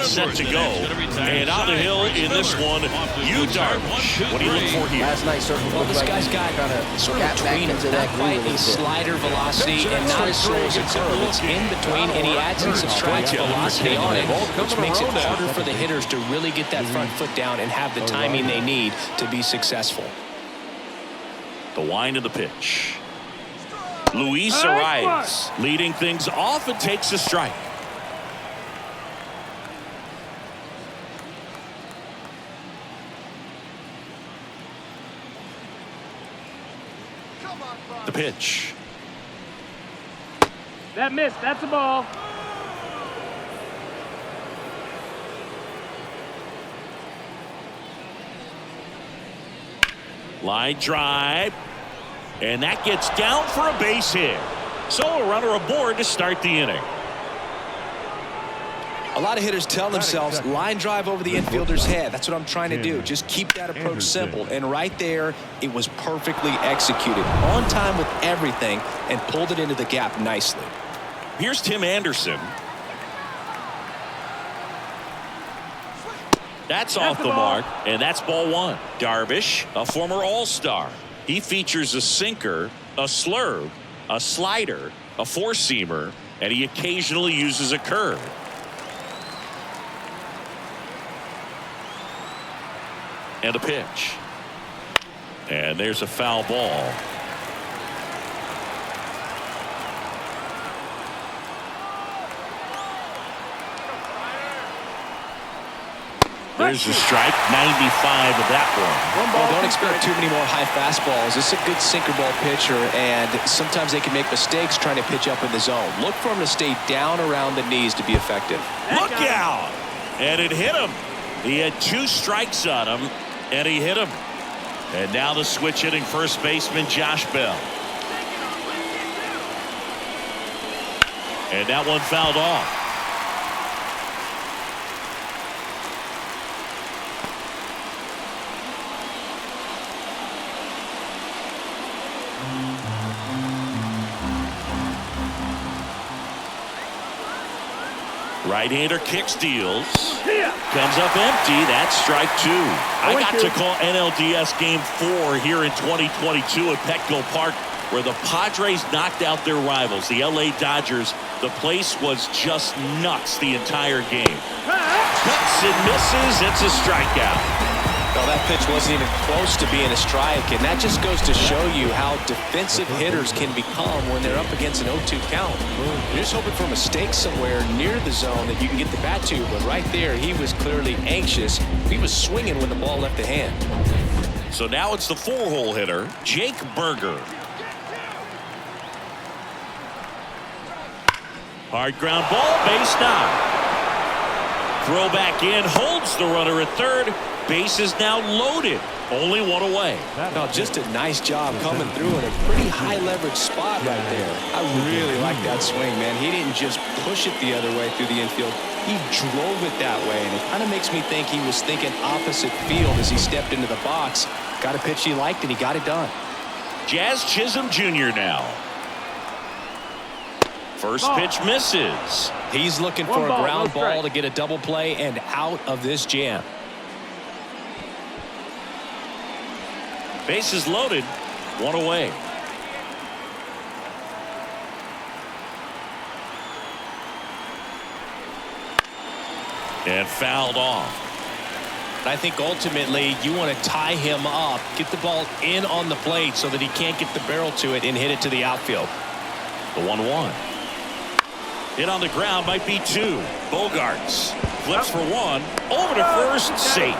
set to go. And on the hill in this one, Darvish. What do you look for here? Last night certainly Well, this guy's got sort of between not quite a slider velocity and not as slow as a curve. It's in between, and he adds and subtracts velocity on it, which makes it harder for the hitters to really get that front foot down and have the timing they need to be successful. The wind of the pitch. Luis arrives, leading things off and takes a strike. The pitch. That missed. That's a ball. Line drive. And that gets down for a base hit. So a runner aboard to start the inning. A lot of hitters tell themselves line drive over the infielder's head. That's what I'm trying to do. Just keep that approach simple. And right there, it was perfectly executed. On time with everything and pulled it into the gap nicely. Here's Tim Anderson. That's off the mark, and that's ball one. Darvish, a former All-Star. He features a sinker, a slurve, a slider, a four-seamer, and he occasionally uses a curve. And a pitch. And there's a foul ball. There's a strike, 95 of that one. Well, don't expect too many more high fastballs. This is a good sinker ball pitcher, and sometimes they can make mistakes trying to pitch up in the zone. Look for him to stay down around the knees to be effective. Look out! And it hit him. He had two strikes on him, and he hit him. And now the switch hitting first baseman Josh Bell. And that one fouled off. Right-hander kicks, deals. Comes up empty. That's strike two. I got to call NLDS Game 4 here in 2022 at Petco Park, where the Padres knocked out their rivals, the LA Dodgers. The place was just nuts the entire game. Cuts and misses. It's a strikeout. Well, that pitch wasn't even close to being a strike, and that just goes to show you how defensive hitters can become when they're up against an 0-2 count. You're just hoping for a mistake somewhere near the zone that you can get the bat to, but right there, he was clearly anxious. He was swinging when the ball left the hand. So now it's the four-hole hitter, Jake Berger. Hard ground ball, base knock. Throw back in, holds the runner at third. Base is now loaded. Only one away. No, just a nice job coming through in a pretty high leverage spot right there. I really like that swing, man. He didn't just push it the other way through the infield. He drove it that way, and it kind of makes me think he was thinking opposite field as he stepped into the box. Got a pitch he liked, and he got it done. Jazz Chisholm Jr. now. First pitch misses. He's looking for a ground ball to get a double play and out of this jam. Bases loaded, one away. And fouled off. I think ultimately you want to tie him up, get the ball in on the plate so that he can't get the barrel to it and hit it to the outfield. The 1-1. Hit on the ground, might be two. Bogarts flips for one, over to first, safe.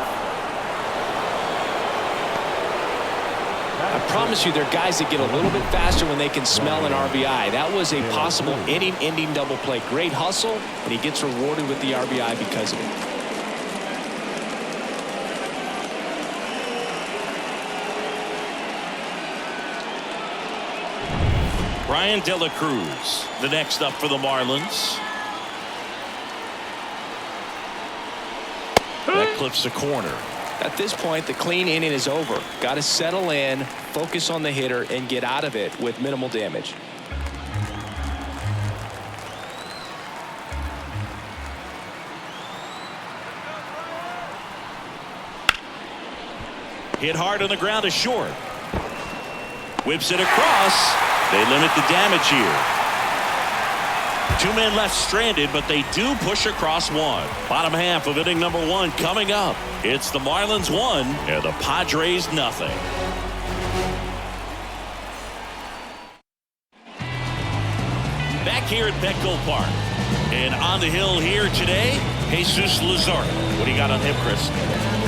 I promise you there are guys that get a little bit faster when they can smell an RBI. That was a possible inning-ending double play. Great hustle, and he gets rewarded with the RBI because of it. Brian De La Cruz, the next up for the Marlins. That clips the corner. At this point, the clean inning is over. Got to settle in, focus on the hitter, and get out of it with minimal damage. Hit hard on the ground is short. Whips it across. They limit the damage here. 2 men left stranded, but they do push across one. Bottom half of inning number 1 coming up. It's the Marlins 1 and the Padres nothing. Back here at Petco Park. And on the hill here today, Jesus Luzardo. What do you got on him, Chris?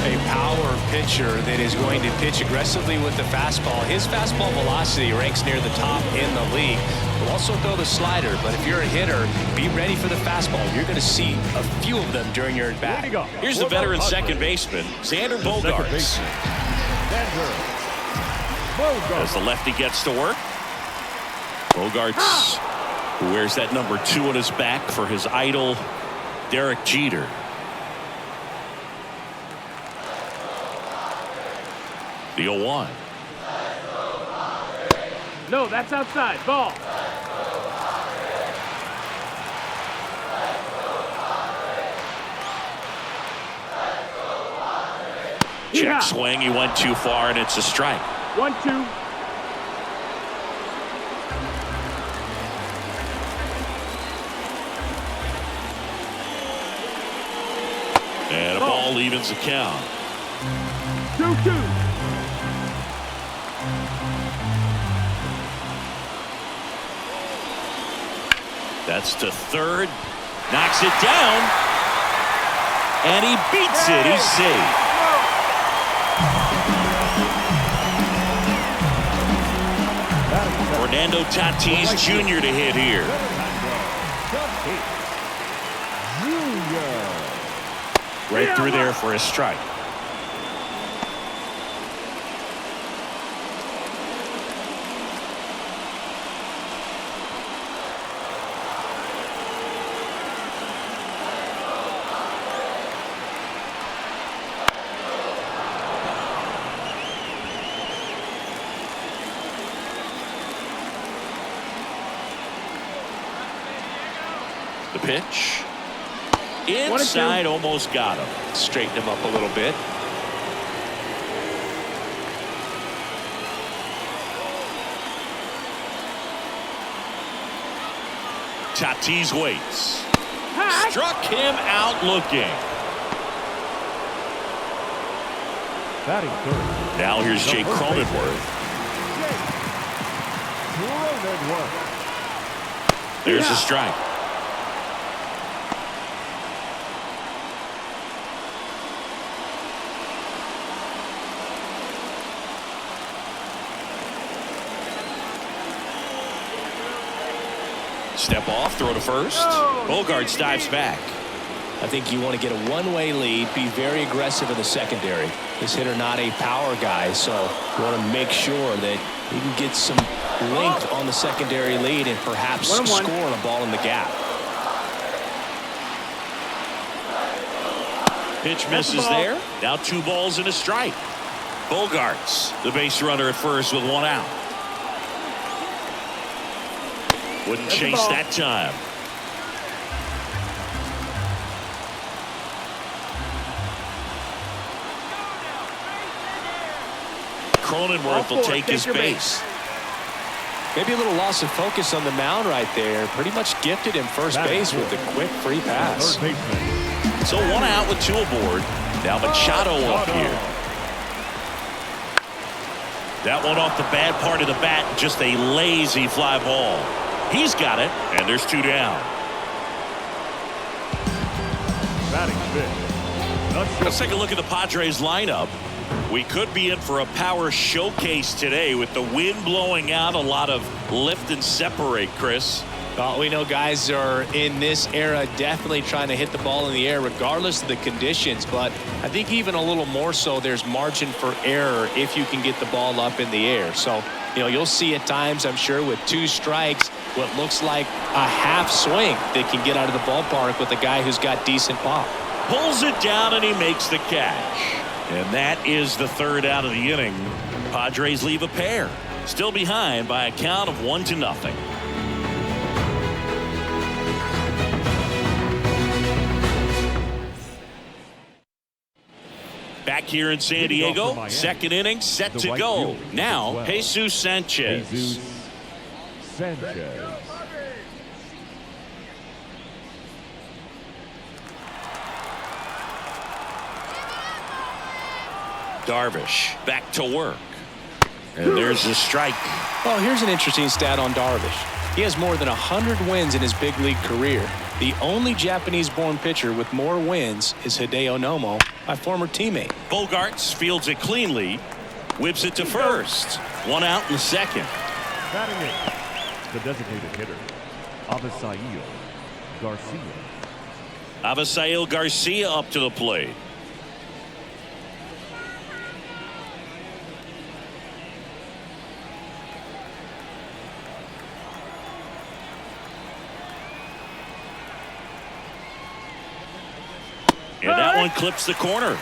A power pitcher that is going to pitch aggressively with the fastball. His fastball velocity ranks near the top in the league. Will also throw the slider, but if you're a hitter, be ready for the fastball. You're going to see a few of them during your at-bat. Here's the veteran second baseman, Xander Bogaerts. As the lefty gets to work. Bogaerts, who wears that number 2 on his back for his idol, Derek Jeter. The 0-1. No, that's outside. Ball. Check swing. He went too far, and it's a strike. 1-2. And a ball evens the count. 2-2. That's to third. Knocks it down. And he beats it. He's safe. Fernando Tatis Jr. to hit here. Right through there for a strike. The pitch. Inside, almost got him. Straighten him up a little bit. Tatis waits. Struck him out looking. Now here's Jake Cronenworth. There's a strike. Step off, throw to first. Bogaerts dives back. I think you want to get a one-way lead, be very aggressive in the secondary. This hitter not a power guy, so you want to make sure that you can get some length on the secondary lead and perhaps score on a ball in the gap. Pitch misses there. Now 2 balls and a strike. Bogaerts, the base runner at first with 1 out. Wouldn't chase that time. Cronenworth will take his base. Maybe a little loss of focus on the mound right there. Pretty much gifted him first base with a quick free pass. So 1 out with 2 aboard. Now Machado up here. That one off the bad part of the bat. Just a lazy fly ball. He's got it, and there's 2 down. Let's take a look at the Padres lineup. We could be in for a power showcase today with the wind blowing out, a lot of lift and separate, Chris. Well, we know guys are in this era definitely trying to hit the ball in the air regardless of the conditions, but I think even a little more so there's margin for error if you can get the ball up in the air. So, you know, you'll see at times, I'm sure, with 2 strikes, what looks like a half swing that can get out of the ballpark with a guy who's got decent pop. Pulls it down and he makes the catch. And that is the 3rd out of the inning. Padres leave a pair. Still behind by a count of 1-0. Back here in San Diego, second inning set to go. Now, Jesus Sanchez. Jesus Sanchez. Darvish back to work. And there's the strike. Well, here's an interesting stat on Darvish. He has more than 100 wins in his big league career. The only Japanese-born pitcher with more wins is Hideo Nomo, my former teammate. Bogarts fields it cleanly, whips it to first. One out in the second. Batting it, the designated hitter, Avisail Garcia. Avisail Garcia up to the plate. And that one clips the corner.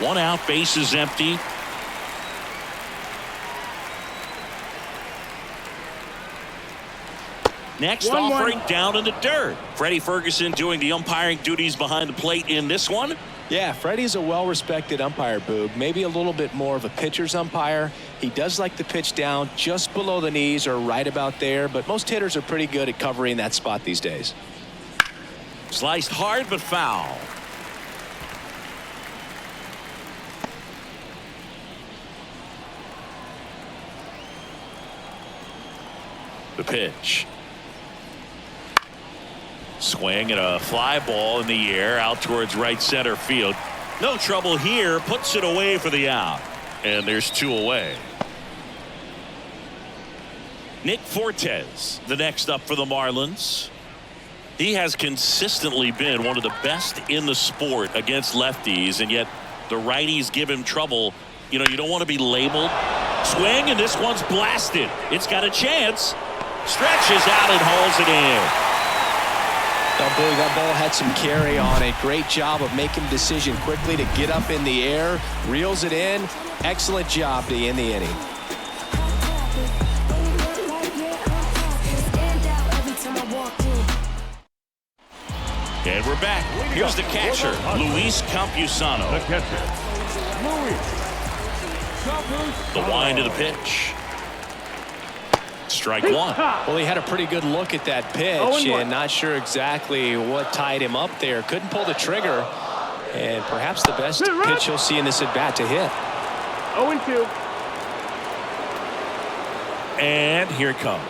One out, base is empty. Next offering down in the dirt. Freddie Ferguson doing the umpiring duties behind the plate in this one. Yeah, Freddie's a well-respected umpire, Boog. Maybe a little bit more of a pitcher's umpire. He does like to pitch down just below the knees or right about there, but most hitters are pretty good at covering that spot these days. Sliced hard but foul. The pitch. Swing and a fly ball in the air out towards right center field. No trouble here. Puts it away for the out. And there's two away. Nick Fortes, the next up for the Marlins. He has consistently been one of the best in the sport against lefties, and yet the righties give him trouble. You know, you don't want to be labeled. Swing, and this one's blasted. It's got a chance. Stretches out and hauls it in. That ball had some carry on it. Great job of making the decision quickly to get up in the air. Reels it in. Excellent job to end the inning. And we're back. Here's the catcher, Luis Campusano. The catcher, Luis Campusano. The wind of the pitch. Strike one. Well, he had a pretty good look at that pitch and not sure exactly what tied him up there. Couldn't pull the trigger. And perhaps the best pitch you'll see in this at-bat to hit. 0-2. And here it comes.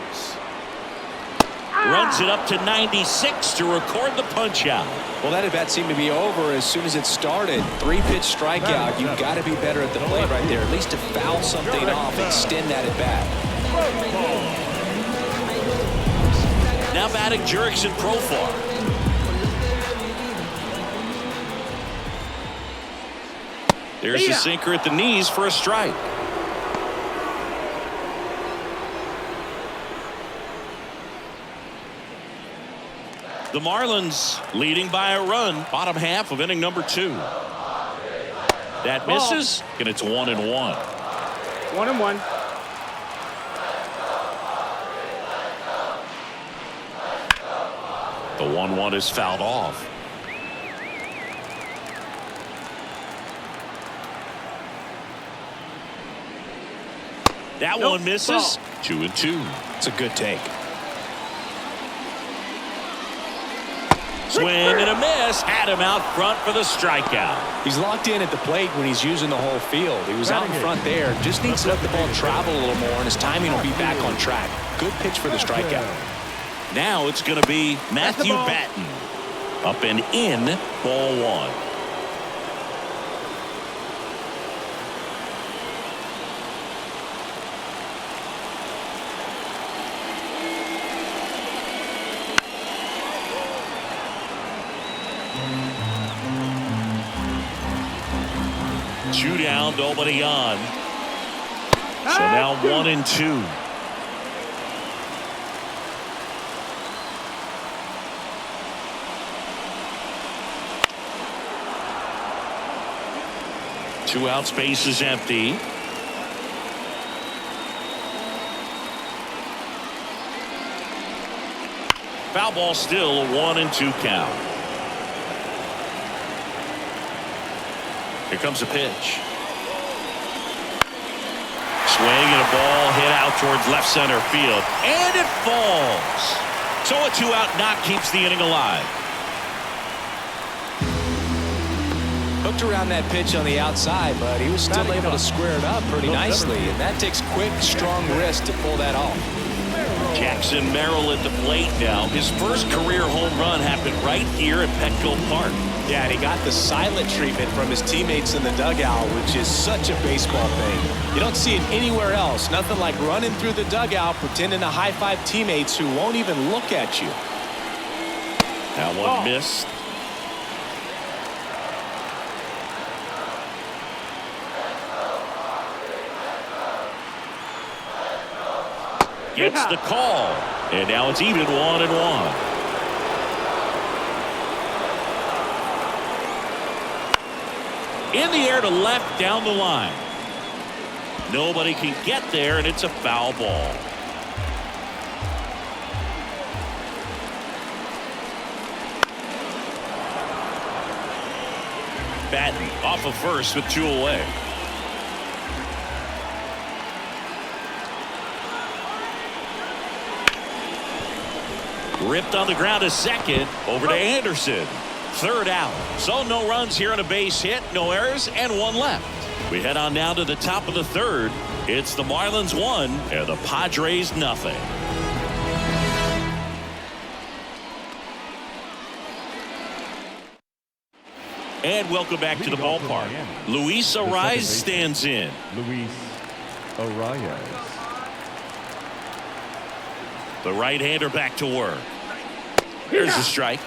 Runs it up to 96 to record the punch out. Well, that at-bat seemed to be over as soon as it started. 3-pitch strikeout. You've got to be better at the plate right there, at least to foul something off, extend that at-bat. Now batting Jurickson Profar. There's the sinker at the knees for a strike. The Marlins leading by a run, bottom half of inning number 2. That misses, and it's 1-1. 1-1. The 1-1 is fouled off. That one misses. 2-2. It's a good take. Swing and a miss. Had him out front for the strikeout. He's locked in at the plate when he's using the whole field. He was out in front there. Just needs to let the ball travel a little more, and his timing will be back on track. Good pitch for the strikeout. Now it's going to be Matthew Batten. Up and in, ball 1. Two down, nobody on. So now 1-2. Two out, space is empty. Foul ball, still a 1-2 count. Here comes a pitch. Swing and a ball hit out towards left center field. And it falls. So a 2-out knock keeps the inning alive. Hooked around that pitch on the outside, but he was still able to square it up pretty nicely. And that takes quick, strong wrist to pull that off. Jackson Merrill at the plate now. His first career home run happened right here at Petco Park. Yeah, and he got the silent treatment from his teammates in the dugout, which is such a baseball thing. You don't see it anywhere else. Nothing like running through the dugout, pretending to high-five teammates who won't even look at you. That one missed. Gets the call. And now it's even 1-1. In the air to left down the line. Nobody can get there, and it's a foul ball. Batten off of first with 2 away. Ripped on the ground to second. Over to Anderson. 3rd out. So no runs here on a base hit. No errors and 1 left. We head on now to the top of the 3rd. It's the Marlins 1 and the Padres nothing. And welcome back to the ballpark. Luis Arias stands in. Luis Arias. The right-hander back to work. There's a strike.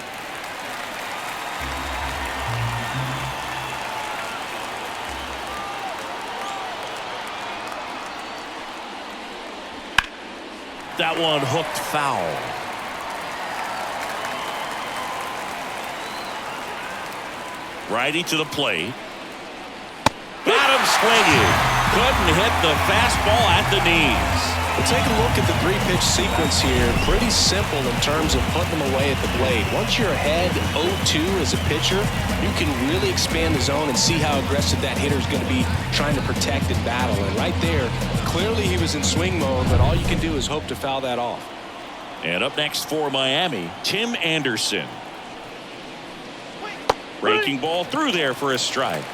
That one hooked foul. Righty to the plate. Got him swinging. Couldn't hit the fastball at the knees. We'll take a look at the 3-pitch sequence here. Pretty simple in terms of putting them away at the plate. Once you're ahead 0-2 as a pitcher, you can really expand the zone and see how aggressive that hitter is going to be trying to protect and battle. And right there, clearly he was in swing mode, but all you can do is hope to foul that off. And up next for Miami, Tim Anderson. Breaking ball through there for a strike.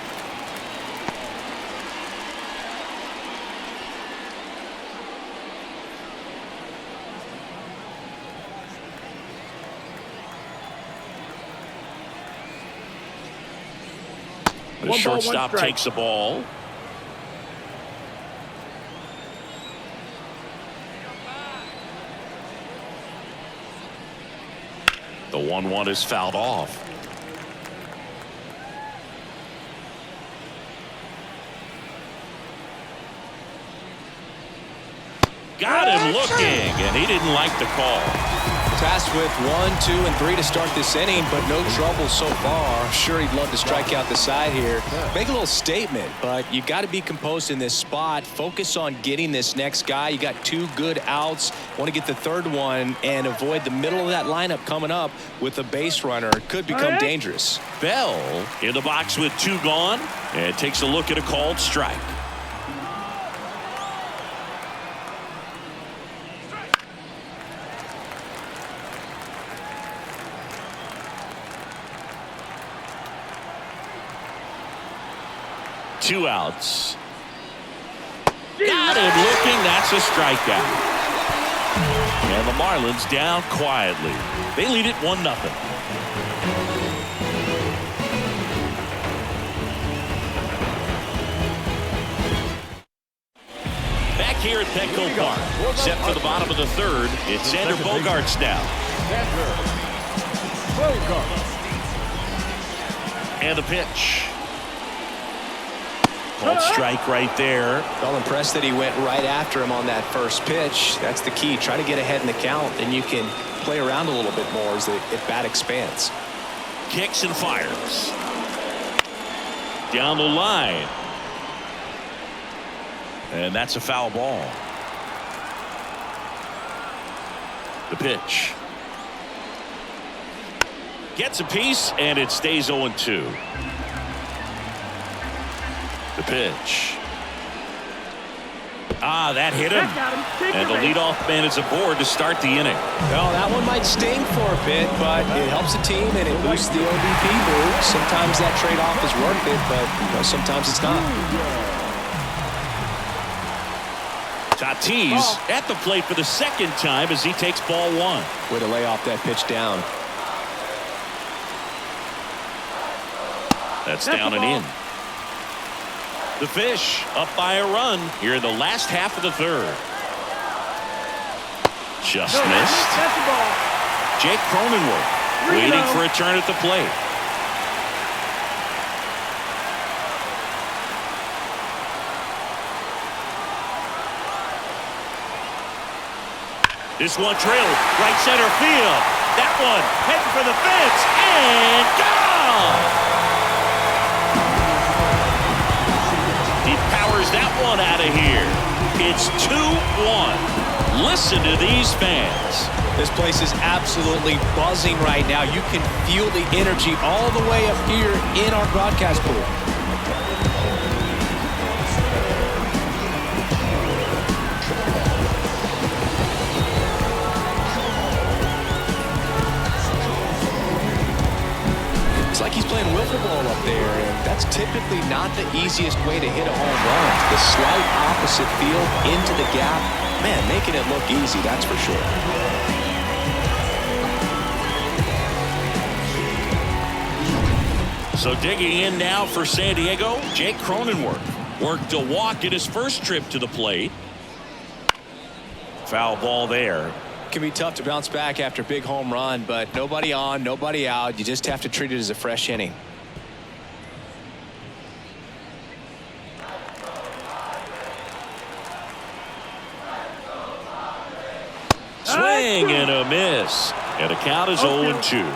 The shortstop takes the ball. The 1-1 is fouled off. Got him looking, and he didn't like the call. Tasked with 1, 2, and 3 to start this inning, but no trouble so far. I'm sure he'd love to strike out the side here. Make a little statement, but you got to be composed in this spot. Focus on getting this next guy. You got 2 good outs. Want to get the 3rd one and avoid the middle of that lineup coming up with a base runner. It could become dangerous. Bell in the box with 2 gone, and takes a look at a called strike. Two outs. Got him looking. That's a strikeout. And the Marlins down quietly. They lead it 1-0. Back here at Petco Park. Set for the bottom of the 3rd. It's Xander Bogaerts now. And the pitch. Called strike right there. Well impressed that he went right after him on that first pitch. That's the key. Try to get ahead in the count, and you can play around a little bit more as the at-bat expands. Kicks and fires. Down the line. And that's a foul ball. The pitch. Gets a piece, and it stays 0-2. The pitch. That hit him. And the leadoff man is aboard to start the inning. Well, that one might sting for a bit, but it helps the team and it boosts the OBP move. Sometimes that trade-off is worth it, but sometimes it's not. Tatis at the plate for the second time as he takes ball one. Way to lay off that pitch down. That's down and in. The Fish up by a run here in the last half of the third. Just missed. Jake Cronenworth waiting for a turn at the plate. This one trailed right center field. That one heading for the fence and gone. He powers that one out of here. It's 2-1. Listen to these fans. This place is absolutely buzzing right now. You can feel the energy all the way up here in our broadcast booth. It's like he's playing wiffle ball up there, and that's typically not the easiest way to hit a home run. The slight opposite field into the gap, man, making it look easy, that's for sure. So digging in now for San Diego, Jake Cronenworth worked a walk in his first trip to the plate. Foul ball there. Can be tough to bounce back after a big home run, but nobody on, nobody out. You just have to treat it as a fresh inning. Swing and a miss. And the count is 0-2.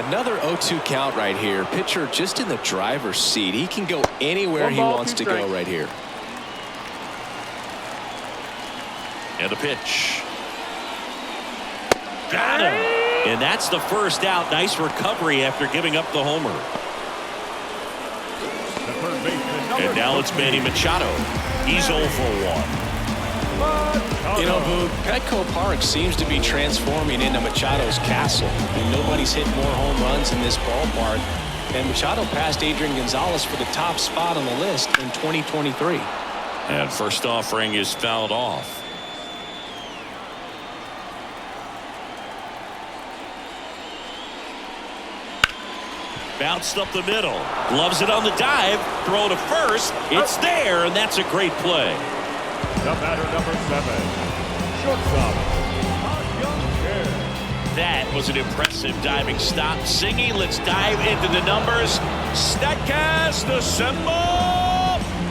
Another 0-2 count right here. Pitcher just in the driver's seat. He can go anywhere he wants to go right here. And the pitch. Got him. And that's the first out. Nice recovery after giving up the homer. And now it's Manny Machado. He's 0 for 1. You know, Boog, Petco Park seems to be transforming into Machado's castle. I mean, nobody's hit more home runs in this ballpark. And Machado passed Adrian Gonzalez for the top spot on the list in 2023. And first offering is fouled off. Bounced up the middle. Gloves it on the dive. Throw to first. It's there, and that's a great play. The batter, number 7, shortstop. That was an impressive diving stop. Singy, let's dive into the numbers. Statcast assemble.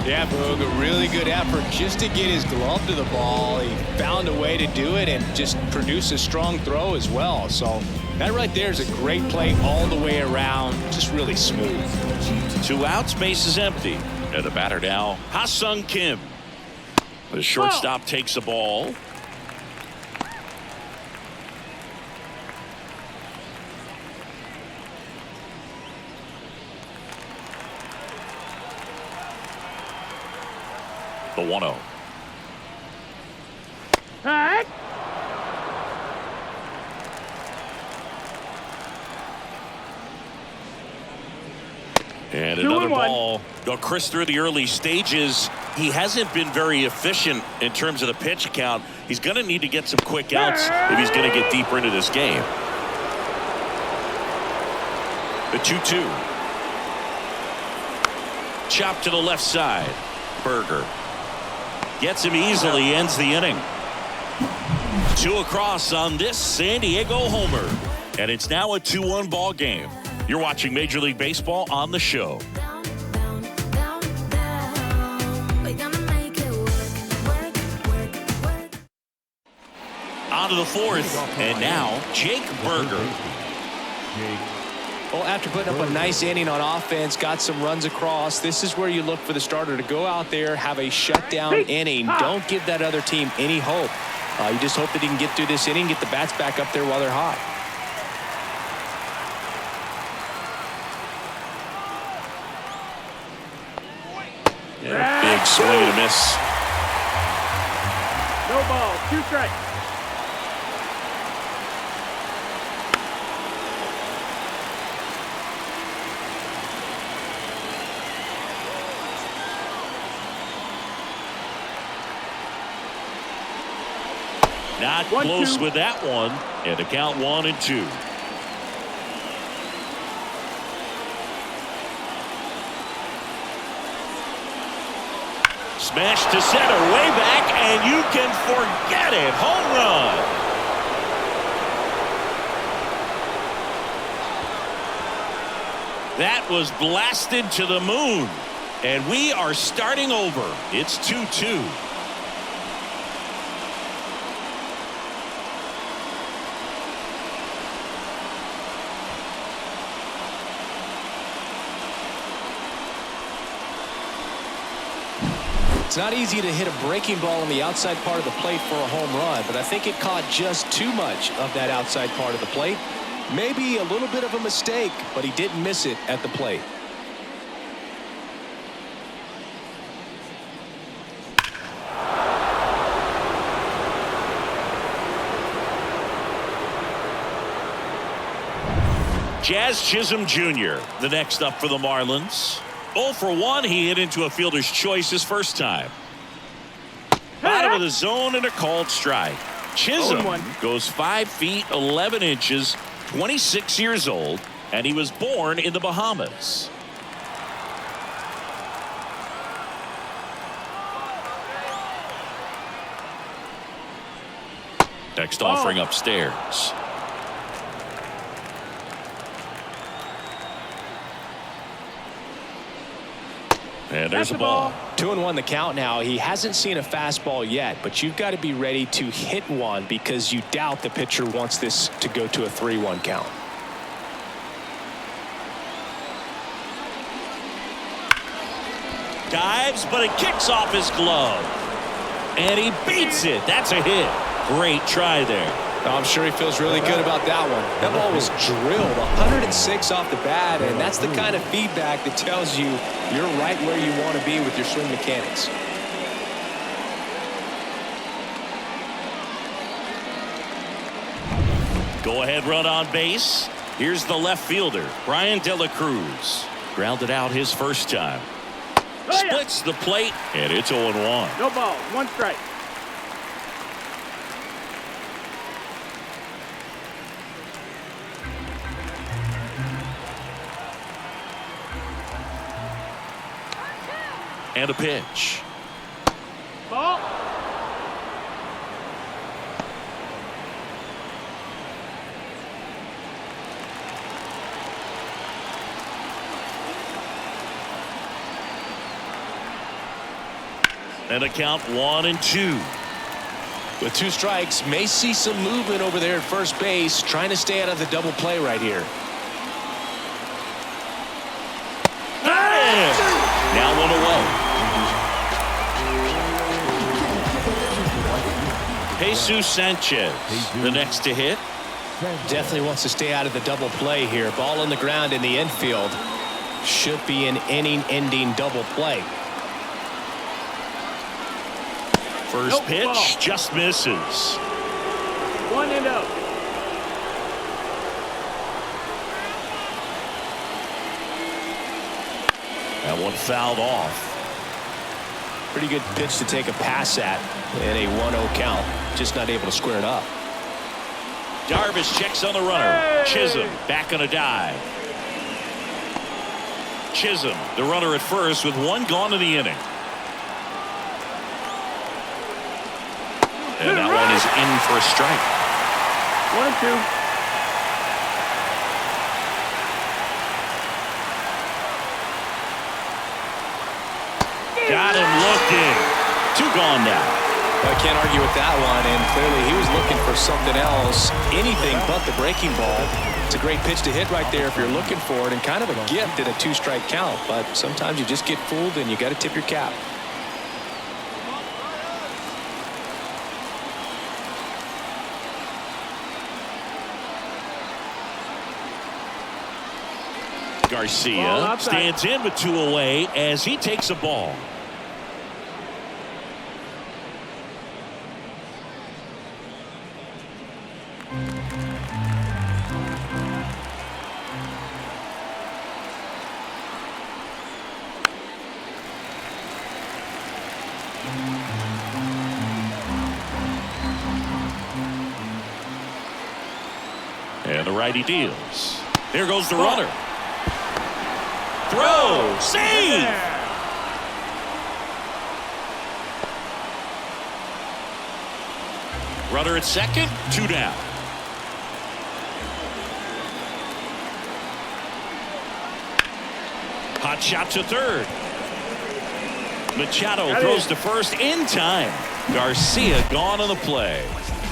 Yeah, Boog, a really good effort just to get his glove to the ball. He found a way to do it and just produce a strong throw as well. So that right there is a great play all the way around. Just really smooth. 2 outs, base is empty. And the batter now, Ha-Sung Kim. The shortstop takes the ball. The 1-0. And another ball. Now, Chris, through the early stages, he hasn't been very efficient in terms of the pitch count. He's going to need to get some quick outs if he's going to get deeper into this game. The 2-2. Chop to the left side. Berger gets him easily, ends the inning. 2 across on this San Diego homer. And it's now a 2-1 ball game. You're watching Major League Baseball on the show. On to the 4th, and now Jake Berger. Well, after putting up a nice inning on offense, got some runs across, this is where you look for the starter to go out there, have a shutdown inning. Don't give that other team any hope. You just hope that he can get through this inning, get the bats back up there while they're hot. Big swing and a miss. No ball, 2 strikes. Not close with that one. And the count 1-2. Smash to center, way back, and you can forget it. Home run. That was blasted to the moon. And we are starting over. It's 2-2. It's not easy to hit a breaking ball on the outside part of the plate for a home run, but I think it caught just too much of that outside part of the plate. Maybe a little bit of a mistake, but he didn't miss it at the plate. Jazz Chisholm Jr., the next up for the Marlins. 0 for 1, he hit into a fielder's choice his first time. Bottom of the zone and a called strike. Chisholm goes 5 feet 11 inches, 26 years old, and he was born in the Bahamas. Next offering upstairs. And there's a ball. 2-1 the count now. He hasn't seen a fastball yet, but you've got to be ready to hit one because you doubt the pitcher wants this to go to a 3-1 count. Dives, but it kicks off his glove. And he beats it. That's a hit. Great try there. I'm sure he feels really good about that one. That ball was drilled 106 off the bat, and that's the kind of feedback that tells you you're right where you want to be with your swing mechanics. Go ahead run on base. Here's the left fielder, Brian De La Cruz. Grounded out his first time. Splits the plate, and it's 0-1. No ball, 1 strike. And a pitch. Ball. And a count 1-2. With 2 strikes, may see some movement over there at first base, trying to stay out of the double play right here. Now 1 away. Jesus Sanchez, the next to hit. Definitely wants to stay out of the double play here. Ball on the ground in the infield. Should be an inning-ending double play. First pitch just misses. 1-0. That one fouled off. Pretty good pitch to take a pass at in a 1-0 count. Just not able to square it up. Darvish checks on the runner. Chisholm back on a dive. Chisholm, the runner at first, with 1 gone in the inning. And that one is in for a strike. 1-2. Got him looking. 2 gone now. I can't argue with that one, and clearly he was looking for something else, anything but the breaking ball. It's a great pitch to hit right there if you're looking for it, and kind of a gift in a 2-strike count, but sometimes you just get fooled and you got to tip your cap. Garcia stands in with 2 away as he takes a ball. And the righty deals. Here goes the runner. Throw. Save. Runner at second. 2 down. Hot shot to third. Machado throws to first in time. Garcia gone on the play.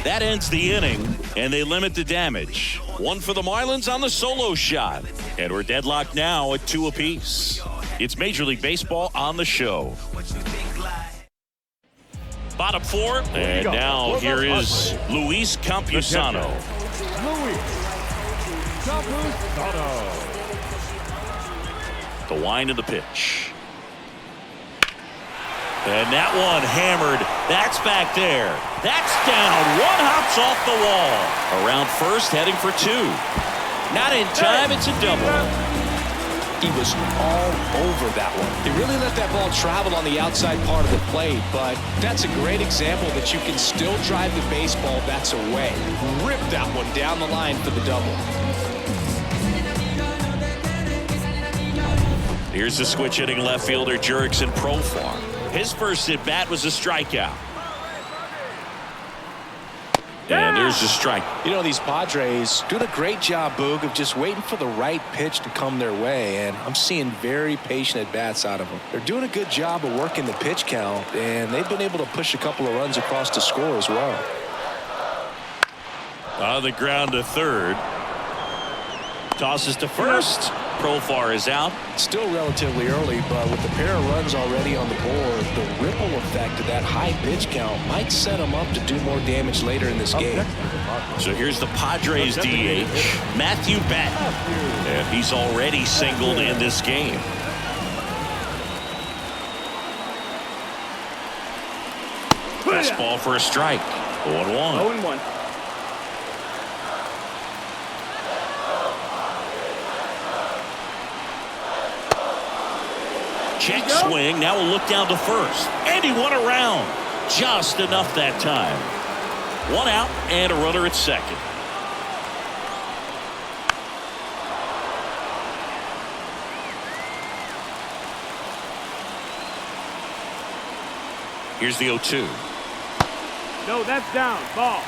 That ends the inning, and they limit the damage. 1 for the Marlins on the solo shot. And we're deadlocked now at 2 apiece. It's Major League Baseball on the show. Bottom 4, and now here is Luis Campusano. The wind of the pitch. And that one hammered. That's back there. That's down. 1 hops off the wall. Around first, heading for 2. Not in time. It's a double. He was all over that one. He really let that ball travel on the outside part of the plate, but that's a great example that you can still drive the baseball bats away. Rip that one down the line for the double. Here's the switch hitting left fielder Jurickson Profar. His first at bat was a strikeout. And there's a strike. You know, these Padres doing a great job, Boog, of just waiting for the right pitch to come their way, and I'm seeing very patient at bats out of them. They're doing a good job of working the pitch count, and they've been able to push a couple of runs across to score as well. On the ground to third. Tosses to first. Profar is out. Still relatively early, but with the pair of runs already on the board, the ripple effect of that high pitch count might set them up to do more damage later in this game. So here's the Padres DH, Matthew Batten. And he's already singled in this game. Fastball for a strike. 0-1. 0-1. Check swing. Now we'll look down to first. And he won around. Just enough that time. 1 out and a runner at second. Here's the 0-2. No, that's down. Ball.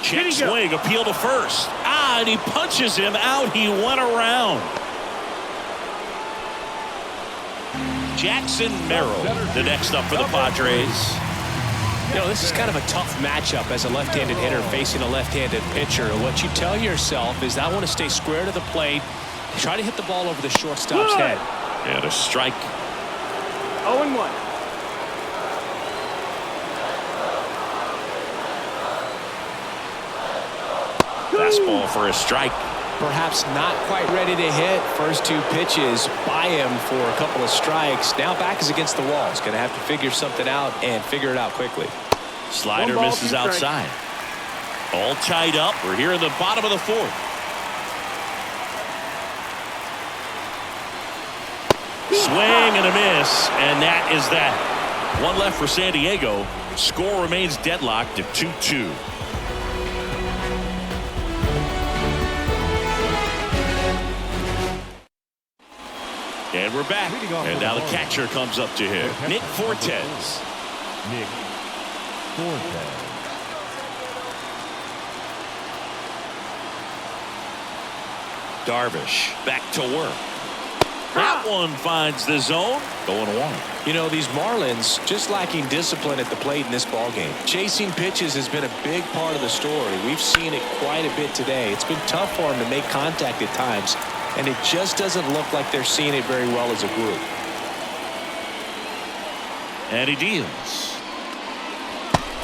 Check swing, appeal to first. And he punches him out. He went around. Jackson Merrill, the next up for the Padres. You know, this is kind of a tough matchup as a left-handed hitter facing a left-handed pitcher. What you tell yourself is I want to stay square to the plate, try to hit the ball over the shortstop's head. And a strike. 0-1. Fastball for a strike. Perhaps not quite ready to hit. First 2 pitches by him for a couple of strikes. Now back is against the wall. He's going to have to figure something out and figure it out quickly. Slider misses outside. All tied up. We're here in the bottom of the 4th. Swing and a miss, and that is that. 1 left for San Diego. Score remains deadlocked at 2-2. And we're back. And now the catcher comes up to him. Nick Fortes. Nick Fortes. Darvish back to work. That one finds the zone. 0-1. You know, these Marlins just lacking discipline at the plate in this ballgame. Chasing pitches has been a big part of the story. We've seen it quite a bit today. It's been tough for them to make contact at times, and it just doesn't look like they're seeing it very well as a group. And he deals.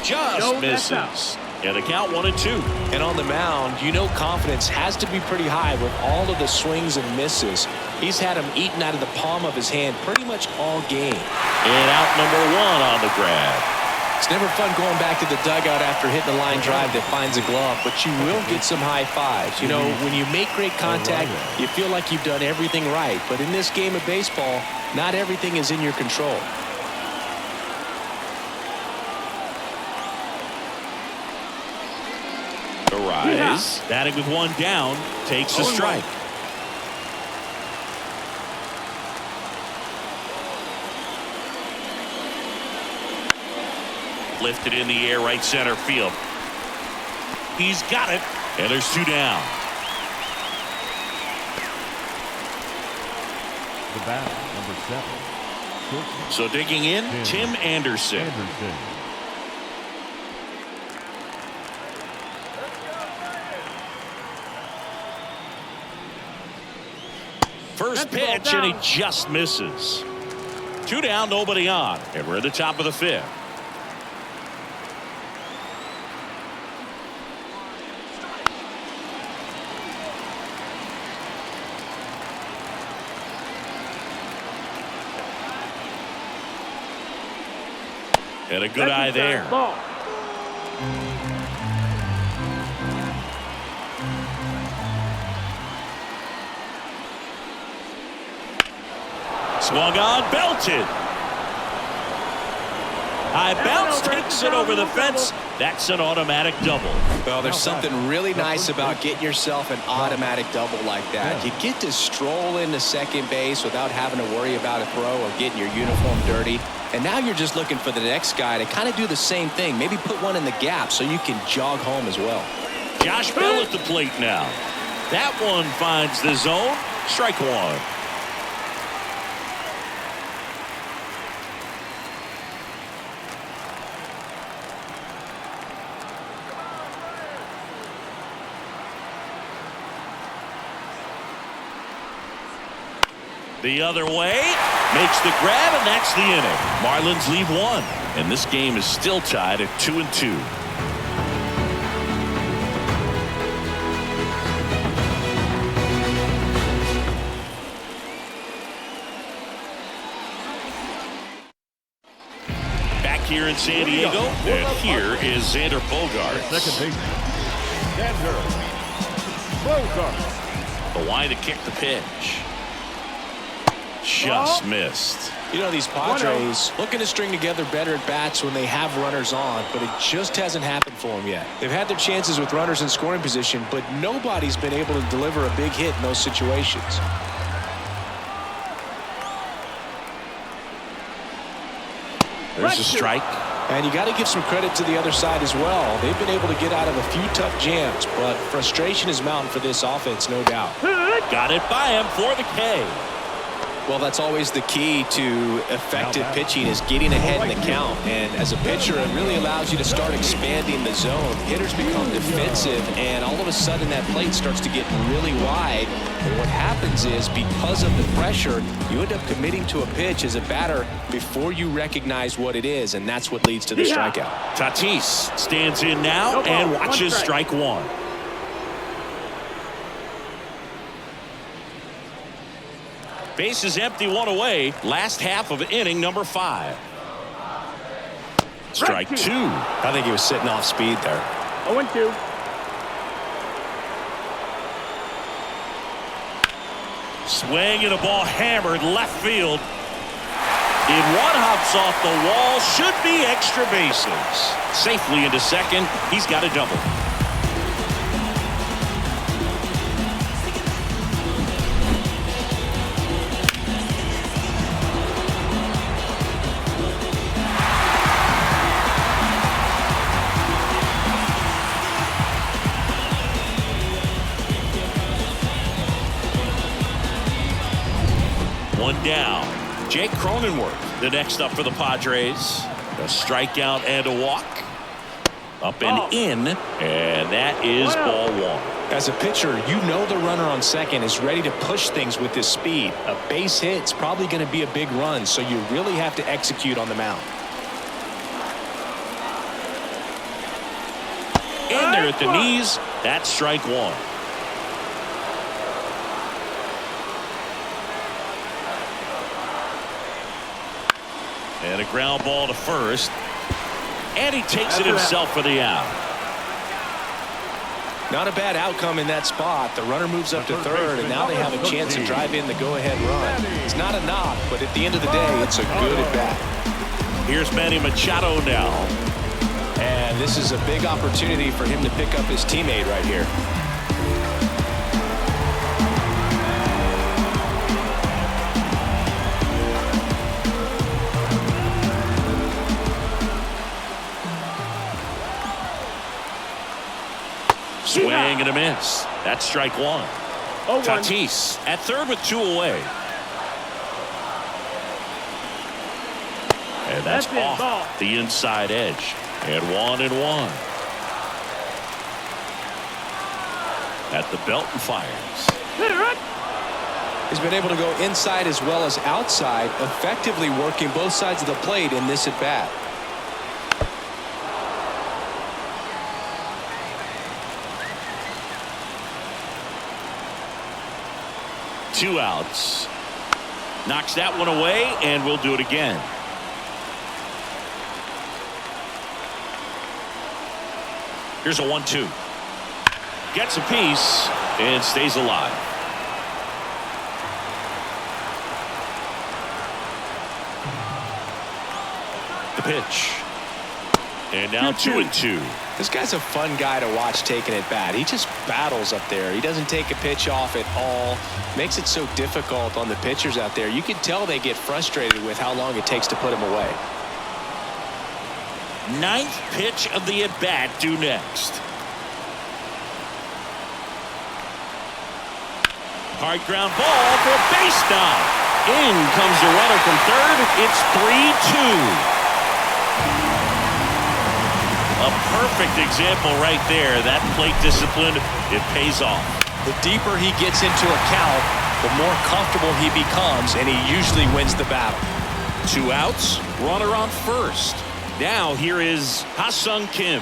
Just misses. And a count 1-2. And on the mound, you know confidence has to be pretty high with all of the swings and misses. He's had them eaten out of the palm of his hand pretty much all game. And out number 1 on the grab. It's never fun going back to the dugout after hitting a line drive that finds a glove, but you will get some high fives. You know, when you make great contact, you feel like you've done everything right. But in this game of baseball, not everything is in your control. Arise. Batting with one down, takes a strike. Lifted in the air, right center field. He's got it, and there's two down. The batter, number 7. So digging in, Tim Anderson. First pitch, and he just misses. Two down, nobody on, and we're at the top of the 5th. And a good eye there. Ball. Swung on, belted. High bounce, takes it over the fence. That's an automatic double. Well, there's something really nice about getting yourself an automatic double like that. You get to stroll into second base without having to worry about a throw or getting your uniform dirty. And now you're just looking for the next guy to kind of do the same thing. Maybe put one in the gap so you can jog home as well. Josh Bell at the plate now. That one finds the zone. Strike one. The other way, makes the grab, and that's the inning. Marlins leave one, and this game is still tied at 2-2. Back here in San Diego, and here is Xander Bogaerts. Second baseman, Xander Bogaerts. The line to kick the pitch. Just missed. You know, these Padres looking to string together better at bats when they have runners on, but it just hasn't happened for them yet. They've had their chances with runners in scoring position, but nobody's been able to deliver a big hit in those situations. There's a strike. And you got to give some credit to the other side as well. They've been able to get out of a few tough jams, but frustration is mounting for this offense, no doubt. Got it by him for the K. Well, that's always the key to effective pitching, is getting ahead in the count. And as a pitcher, it really allows you to start expanding the zone. Hitters become defensive, and all of a sudden that plate starts to get really wide. And what happens is, because of the pressure, you end up committing to a pitch as a batter before you recognize what it is, and that's what leads to the strikeout. Tatis stands in now and watches strike one. Base is empty, one away. Last half of inning number 5. Strike two. I think he was sitting off speed there. 0-2. Swing and a ball hammered left field. In one, hops off the wall. Should be extra bases. Safely into second. He's got a double. One down. Jake Cronenworth, the next up for the Padres. A strikeout and a walk. Up and in, and that is ball one. As a pitcher, you know the runner on second is ready to push things with his speed. A base hit's probably going to be a big run, so you really have to execute on the mound. In there at the knees, that's strike one. And a ground ball to first. And he takes it himself for the out. Not a bad outcome in that spot. The runner moves up to third, and now they have a chance to drive in the go-ahead run. It's not a knock, but at the end of the day, it's a good at-bat. Here's Manny Machado now. And this is a big opportunity for him to pick up his teammate right here. Swing and a miss. That's strike one. Tatis at third with 2 away. And that's off the inside edge. And 1-1. At the belt and fires. He's been able to go inside as well as outside, effectively working both sides of the plate in this at bat. Two outs. Knocks that one away, and we'll do it again. Here's a 1-2. Gets a piece and stays alive. The pitch. And now 2-2. This guy's a fun guy to watch taking at bat. He just battles up there. He doesn't take a pitch off at all. Makes it so difficult on the pitchers out there. You can tell they get frustrated with how long it takes to put him away. 9th pitch of the at-bat due next. Hard ground ball for a base knock. In comes the runner from third. It's 3-2. A perfect example right there. That plate discipline, it pays off. The deeper he gets into a count, the more comfortable he becomes, and he usually wins the battle. 2 outs, runner on first. Now here is Ha-Sung Kim.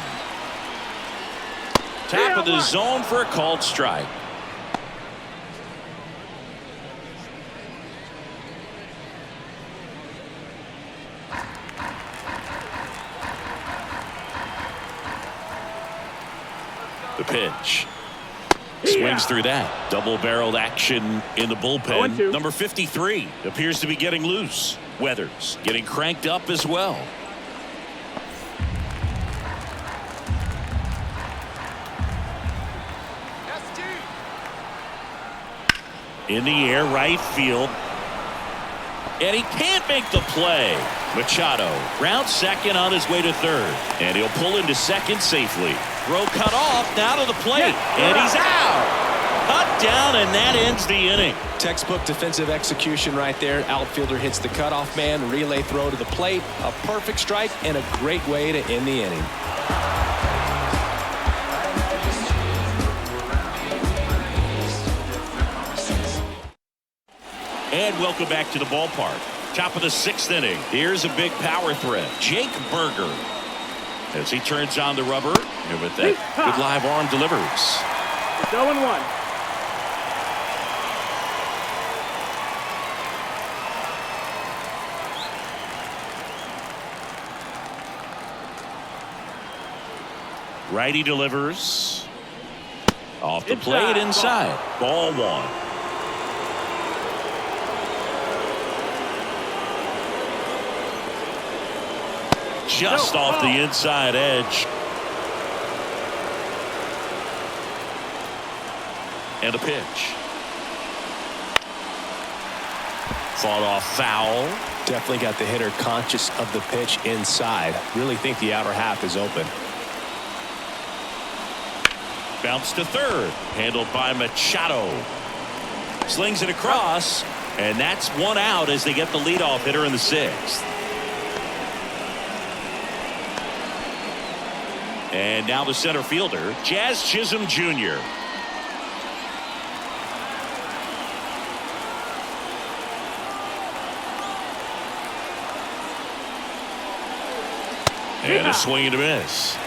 Top of the zone for a called strike. The pitch. Swings through that. Double-barreled action in the bullpen. Number 53 appears to be getting loose. Weathers getting cranked up as well. In the air, right field. And he can't make the play. Machado rounds second on his way to third. And he'll pull into second safely. Throw cut off, now to the plate. And he's out. Cut down, and that ends the inning. Textbook defensive execution right there. Outfielder hits the cutoff man. Relay throw to the plate. A perfect strike and a great way to end the inning. And welcome back to the ballpark. Top of the 6th inning. Here's a big power threat. Jake Berger. As he turns on the rubber. And with that good live arm delivers. It's 0-1. Righty delivers. Off the plate inside. Ball 1. Just off the inside edge. And a pitch. Fought off foul. Definitely got the hitter conscious of the pitch inside. Really think the outer half is open. Bounce to third. Handled by Machado. Slings it across. And that's 1 out as they get the leadoff hitter in the 6th. And now the center fielder, Jazz Chisholm Jr. And a swing and a miss.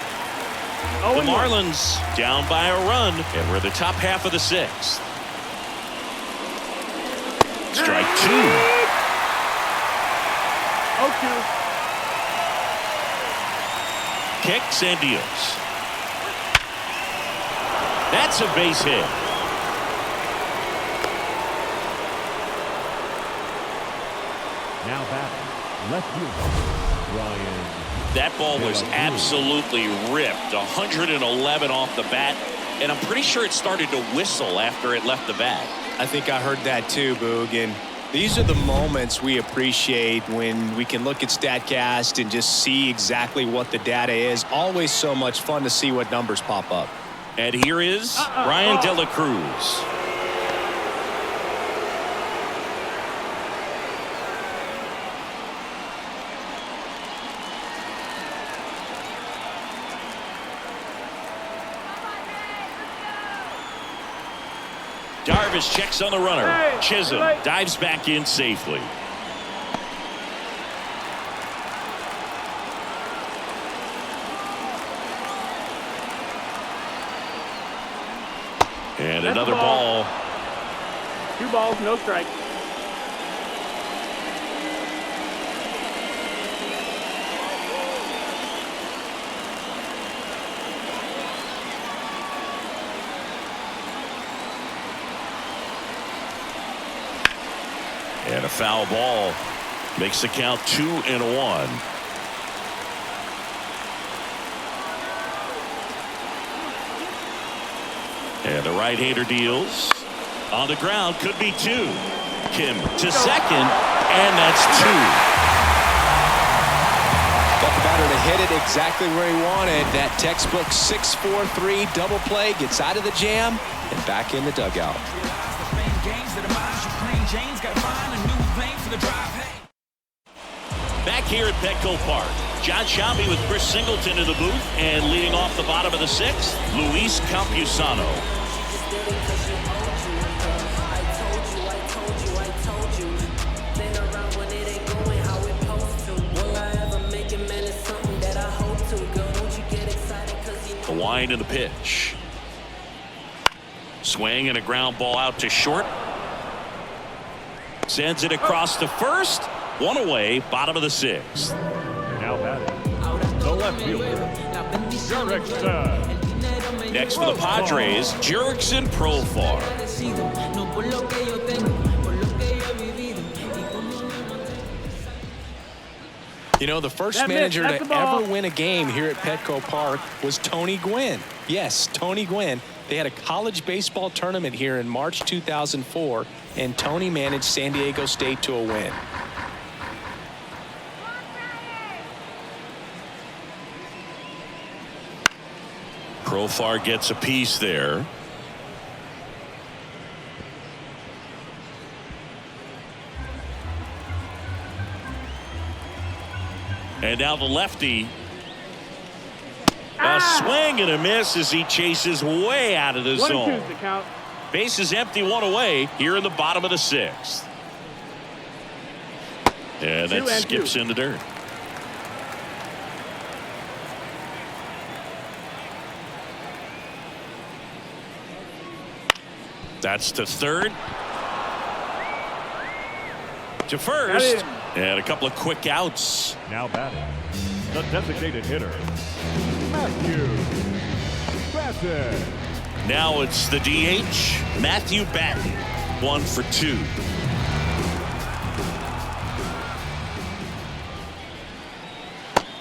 The Marlins down by a run, and we're the top half of the 6th. Strike 2. 0-2. kicks and deals. That's a base hit. Now batting, left fielder, Ryan. That ball was absolutely ripped. 111 off the bat. And I'm pretty sure it started to whistle after it left the bat. I think I heard that too, Boog. And these are the moments we appreciate when we can look at StatCast and just see exactly what the data is. Always so much fun to see what numbers pop up. And here is Ryan De La Cruz. Darvish checks on the runner. Chisholm dives back in safely. And another ball. 2 balls, no strike. And a foul ball makes the count 2-1. And the right-hander deals. On the ground, could be 2. Kim to second, and that's 2. Got the batter to hit it exactly where he wanted. That textbook 6-4-3 double play, gets out of the jam and back in the dugout. Back here at Petco Park, John Shelby with Chris Singleton in the booth, and leading off the bottom of the 6th, Luis Campusano. The wind and the pitch. Swing and a ground ball out to short. Sends it across to first. 1 away, bottom of the 6th. Now batting, the left fielder, Jurickson. Next for the Padres, Jurickson Profar. You know, the first manager to ever win a game here at Petco Park was Tony Gwynn. Yes, Tony Gwynn. They had a college baseball tournament here in March 2004, and Tony managed San Diego State to a win. Profar gets a piece there. And now the lefty. A swing and a miss as he chases way out of the zone. 1-2 the count. Base is empty, 1 away here in the bottom of the 6th. And that skips in the dirt. That's to third. To first. And a couple of quick outs. Now batting, the designated hitter, Matthew Batten. Now it's the DH, Matthew Batten. 1 for 2.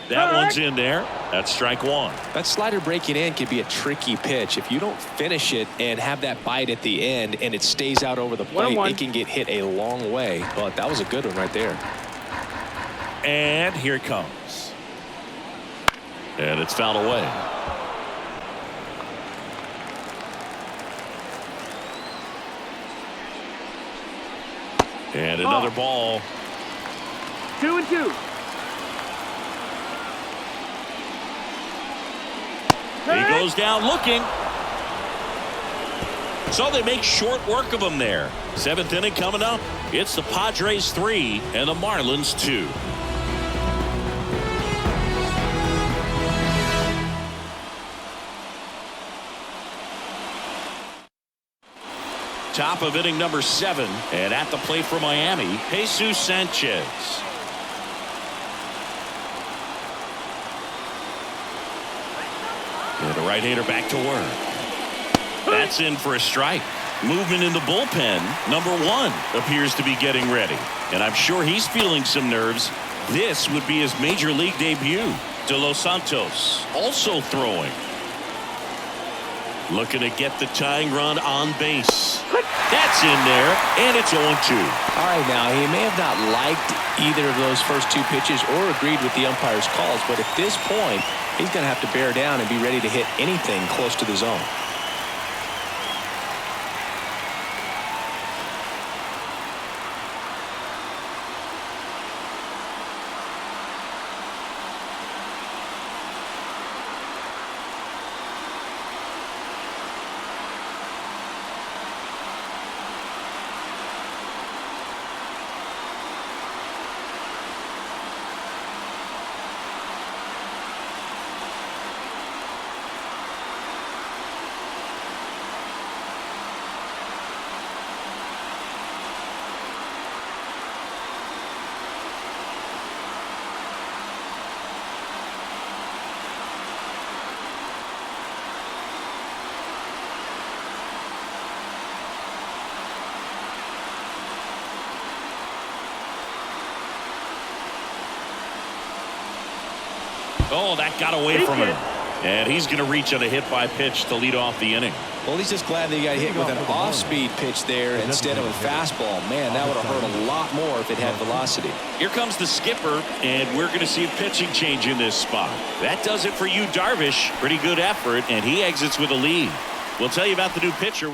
That one's in there. That's strike 1. That slider breaking in can be a tricky pitch. If you don't finish it and have that bite at the end and it stays out over the plate, it can get hit a long way. But that was a good one right there. And here it comes. And it's fouled away. And another ball. 2-2. He goes down looking. So they make short work of him there. 7th inning coming up. It's the Padres 3 and the Marlins 2. Top of inning number 7, and at the plate for Miami, Jesus Sanchez. And the right-hander back to work. That's in for a strike. Movement in the bullpen. Number 1 appears to be getting ready. And I'm sure he's feeling some nerves. This would be his major league debut. De Los Santos also throwing. Looking to get the tying run on base. That's in there, and it's 0-2. All right, now, he may have not liked either of those first 2 pitches or agreed with the umpire's calls, but at this point, he's going to have to bear down and be ready to hit anything close to the zone. Oh, that got away from him. And he's going to reach on a hit-by pitch to lead off the inning. Well, he's just glad that he got hit with an off-speed pitch there instead of a fastball. Man, that would have hurt a lot more if it had velocity. Here comes the skipper, and we're going to see a pitching change in this spot. That does it for you, Darvish. Pretty good effort, and he exits with a lead. We'll tell you about the new pitcher.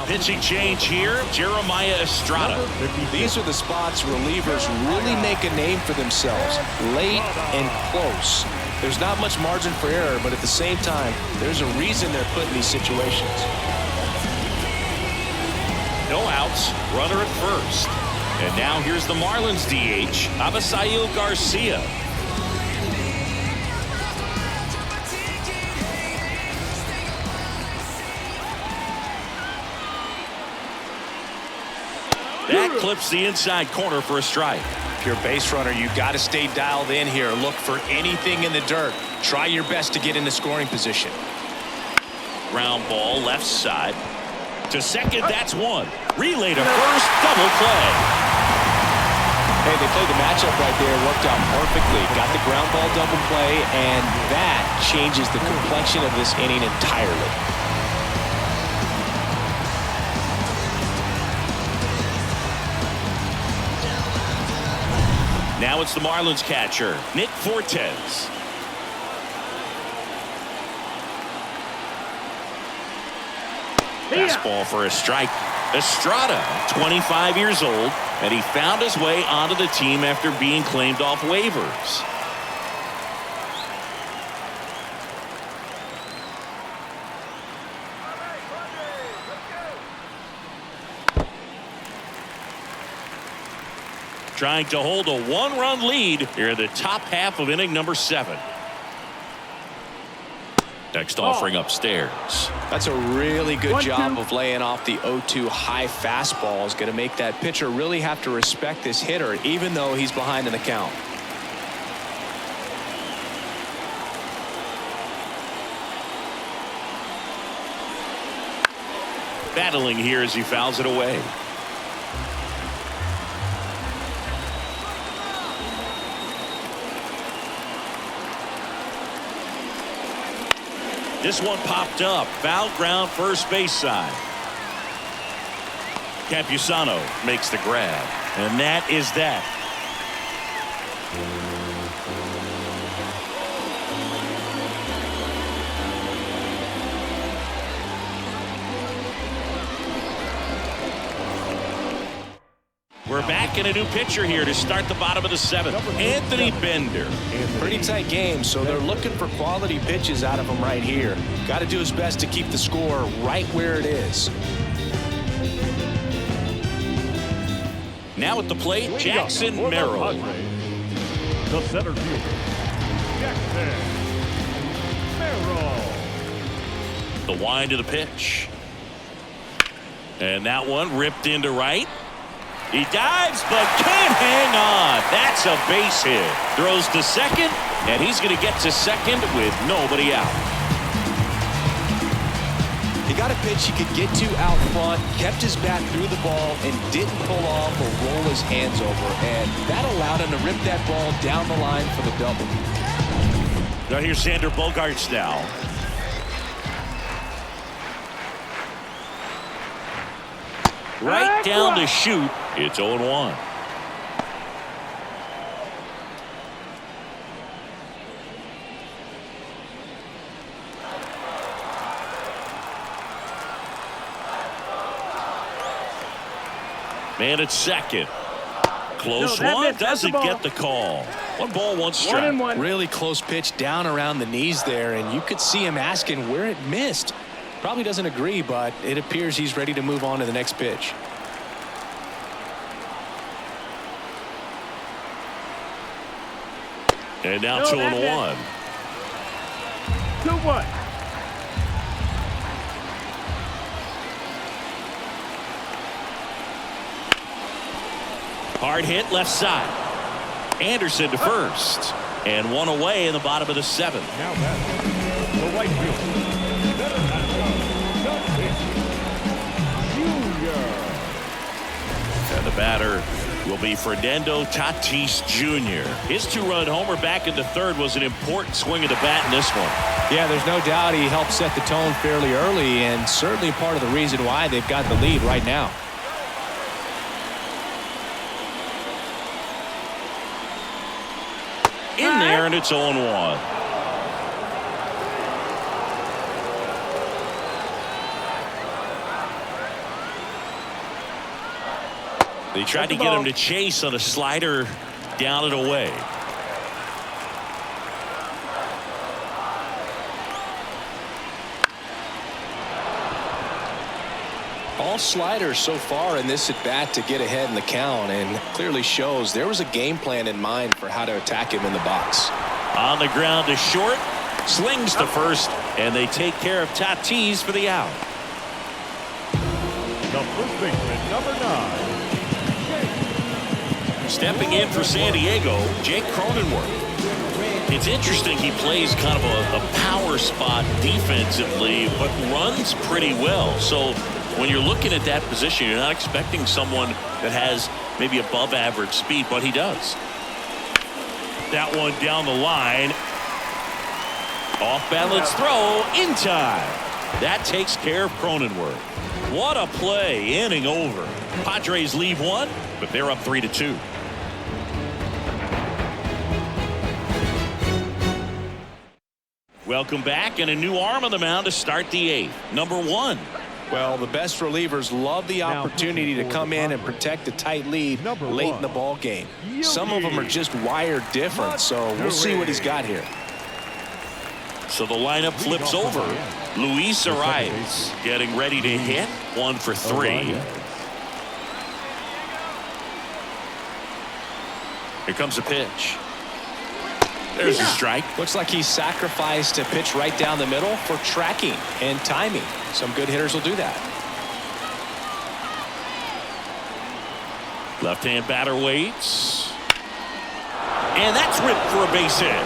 Pitching change here, Jeremiah Estrada. These are the spots relievers really make a name for themselves. Late and close. There's not much margin for error, but at the same time, there's a reason they're put in these situations. No outs, runner at first. And now here's the Marlins DH, Avisail Garcia. That clips the inside corner for a strike. If you're a base runner, you've got to stay dialed in here. Look for anything in the dirt. Try your best to get into scoring position. Ground ball left side. To second, that's one. Relay to first, double play. Hey, they played the matchup right there. Worked out perfectly. Got the ground ball double play, and that changes the complexion of this inning entirely. Now it's the Marlins catcher, Nick Fortes. Fastball for a strike. Estrada, 25 years old, and he found his way onto the team after being claimed off waivers. Trying to hold a 1-run lead here in the top half of inning number 7. Next offering upstairs. That's a really good job of laying off the 0-2 high fastball. Is going to make that pitcher really have to respect this hitter, even though he's behind in the count. Battling here as he fouls it away. This one popped up. Foul ground, first base side. Campusano makes the grab. And that is that. We're back in a new pitcher here to start the bottom of the 7th. Anthony Bender. Pretty tight game, so they're looking for quality pitches out of him right here. Got to do his best to keep the score right where it is. Now at the plate, Jackson Merrill. The center fielder, Jackson Merrill. The wind of the pitch. And that one ripped into right. He dives, but can't hang on. That's a base hit. Throws to second, and he's going to get to second with nobody out. He got a pitch he could get to out front, kept his bat through the ball, and didn't pull off or roll his hands over. And that allowed him to rip that ball down the line for the double. Now here's Xander Bogaerts now. Right down to shoot. It's 0-1. Man at second. Close one. Doesn't get the call. 1 ball, 1 strike. 1-1. Really close pitch down around the knees there, and you could see him asking where it missed. Probably doesn't agree, but it appears he's ready to move on to the next pitch. And now 2-1. 2-1. Hard hit left side. Anderson to first. And 1 away in the bottom of the 7th. Now batting, the right fielder. And the batter will be Fernando Tatis Jr. His 2-run homer back in the 3rd was an important swing of the bat in this one. Yeah, there's no doubt he helped set the tone fairly early, and certainly part of the reason why they've got the lead right now. In there, and it's 0-1. They tried to get him to chase on a slider down and away. All sliders so far in this at bat to get ahead in the count, and clearly shows there was a game plan in mind for how to attack him in the box. On the ground to short, slings to first, and they take care of Tatis for the out. The first baseman, number 9. Stepping in for San Diego, Jake Cronenworth. It's interesting, he plays kind of a power spot defensively, but runs pretty well. So when you're looking at that position, you're not expecting someone that has maybe above average speed, but he does. That one down the line. Off balance throw in time. That takes care of Cronenworth. What a play, inning over. Padres leave 1, but they're up 3-2. Welcome back, and a new arm on the mound to start the 8th. Number 1. Well, the best relievers love the opportunity to come in and protect a tight lead late in the ball game. Some of them are just wired different, so we'll see what he's got here. So the lineup flips over. Luis Arias getting ready to hit. 1 for 3. Here comes a pitch. There's a strike. Looks like he sacrificed a pitch right down the middle for tracking and timing. Some good hitters will do that. Left-hand batter waits. And that's ripped for a base hit.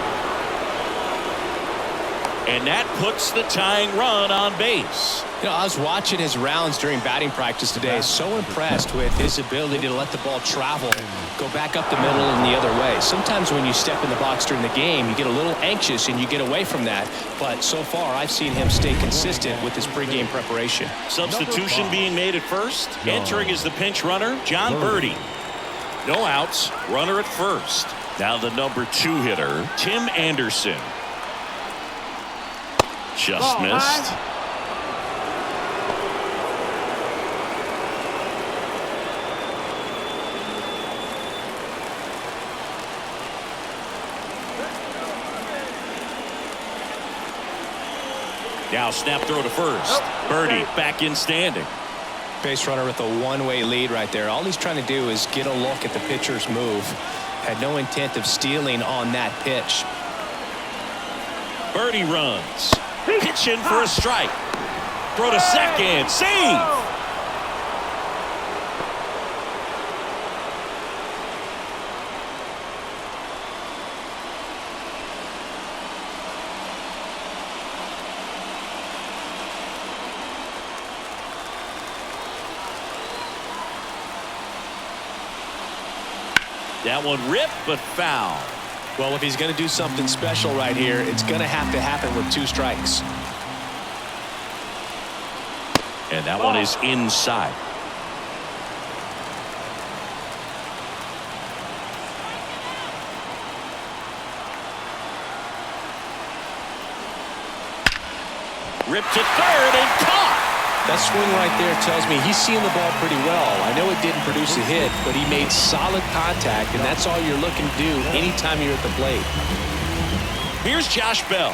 And that puts the tying run on base. You know, I was watching his rounds during batting practice today. So impressed with his ability to let the ball travel, go back up the middle and the other way. Sometimes when you step in the box during the game, you get a little anxious and you get away from that. But so far, I've seen him stay consistent with his pregame preparation. Substitution being made at first. Entering is the pinch runner, John Birdie. No outs, runner at first. Now the number 2 hitter, Tim Anderson. Just missed. Now snap throw to first. Birdie back in standing. Base runner with a one-way lead right there. All he's trying to do is get a look at the pitcher's move. Had no intent of stealing on that pitch. Birdie runs. Pitch in for a strike. Throw to second. Save. That one ripped, but foul. Well, if he's going to do something special right here, it's going to have to happen with 2 strikes. And that one is inside. Ripped to third and caught. That swing right there tells me he's seeing the ball pretty well. I know it didn't produce a hit, but he made solid contact, and that's all you're looking to do anytime you're at the plate. Here's Josh Bell.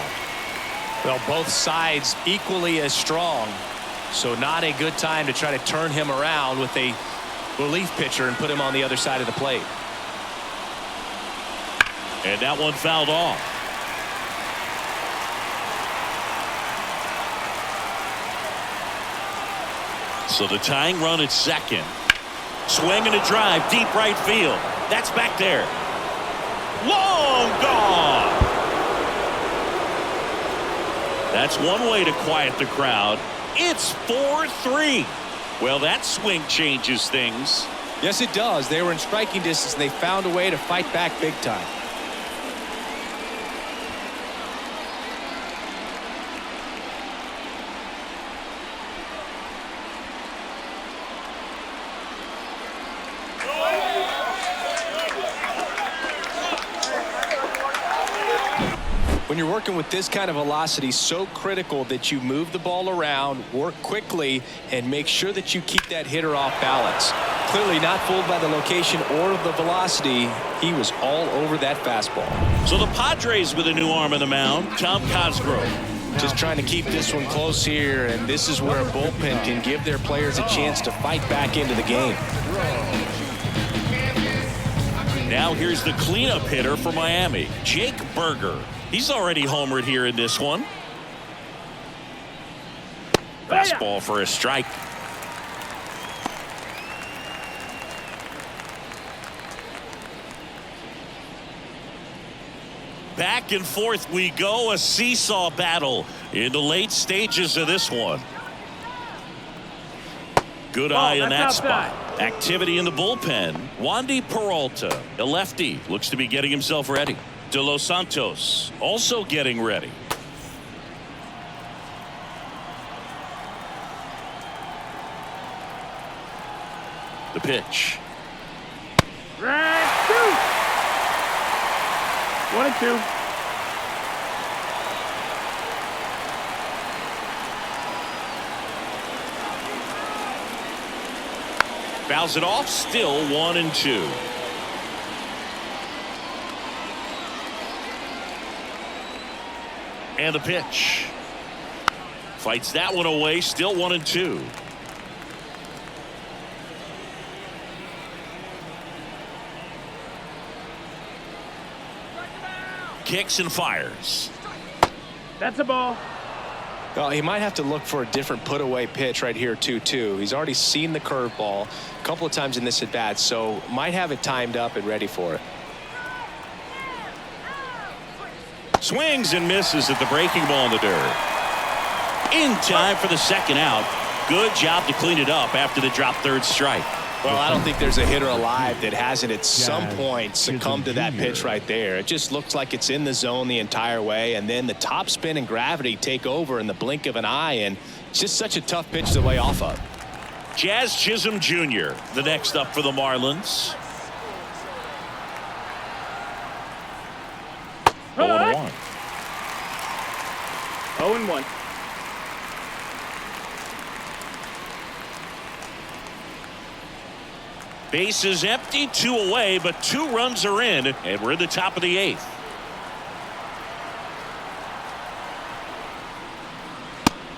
Well, both sides equally as strong, so not a good time to try to turn him around with a relief pitcher and put him on the other side of the plate. And that one fouled off. So the tying run at second. Swing and a drive, deep right field. That's back there. Long gone. That's one way to quiet the crowd. It's 4-3. Well, that swing changes things. Yes, it does. They were in striking distance, and they found a way to fight back big time. When you're working with this kind of velocity, so critical that you move the ball around, work quickly, and make sure that you keep that hitter off balance. Clearly not fooled by the location or the velocity. He was all over that fastball. So the Padres with a new arm on the mound, Tom Cosgrove. Just trying to keep this one close here, and this is where a bullpen can give their players a chance to fight back into the game. Now here's the cleanup hitter for Miami, Jake Berger. He's already homered here in this one. Fastball for a strike. Back and forth we go, a seesaw battle in the late stages of this one. Good eye in that spot. Activity in the bullpen. Wandy Peralta, a lefty, looks to be getting himself ready. De Los Santos also getting ready. The pitch. Right, 2. 1-2. Fouls it off, still 1-2. And the pitch. Fights that one away, still 1-2. Kicks and fires. That's a ball. Well, he might have to look for a different put-away pitch right here, 2-2. He's already seen the curveball a couple of times in this at-bat, so might have it timed up and ready for it. Swings and misses at the breaking ball in the dirt. In time for the second out. Good job to clean it up after the drop third strike. Well, I don't think there's a hitter alive that hasn't at some point succumbed to that pitch right there. It just looks like it's in the zone the entire way, and then the top spin and gravity take over in the blink of an eye, and it's just such a tough pitch to lay off of. Jazz Chisholm Jr., the next up for the Marlins. 0-1. 0-1. Bases empty, 2 away, but 2 runs are in, and we're in the top of the 8th.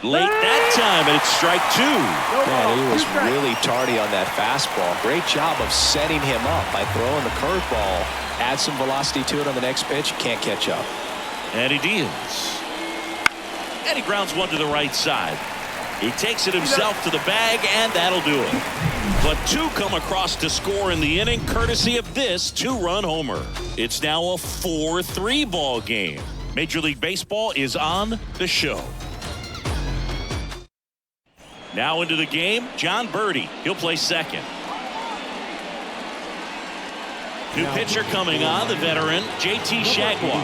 Late that time, and it's strike 2. Man, he was really tardy on that fastball. Great job of setting him up by throwing the curveball. Add some velocity to it on the next pitch. Can't catch up. And he deals. And he grounds one to the right side. He takes it himself to the bag, and that'll do it. But 2 come across to score in the inning, courtesy of this 2-run homer. It's now a 4-3 ball game. Major League Baseball is on the show. Now into the game, John Birdie. He'll play second. New pitcher coming on, the veteran, JT Jaguar.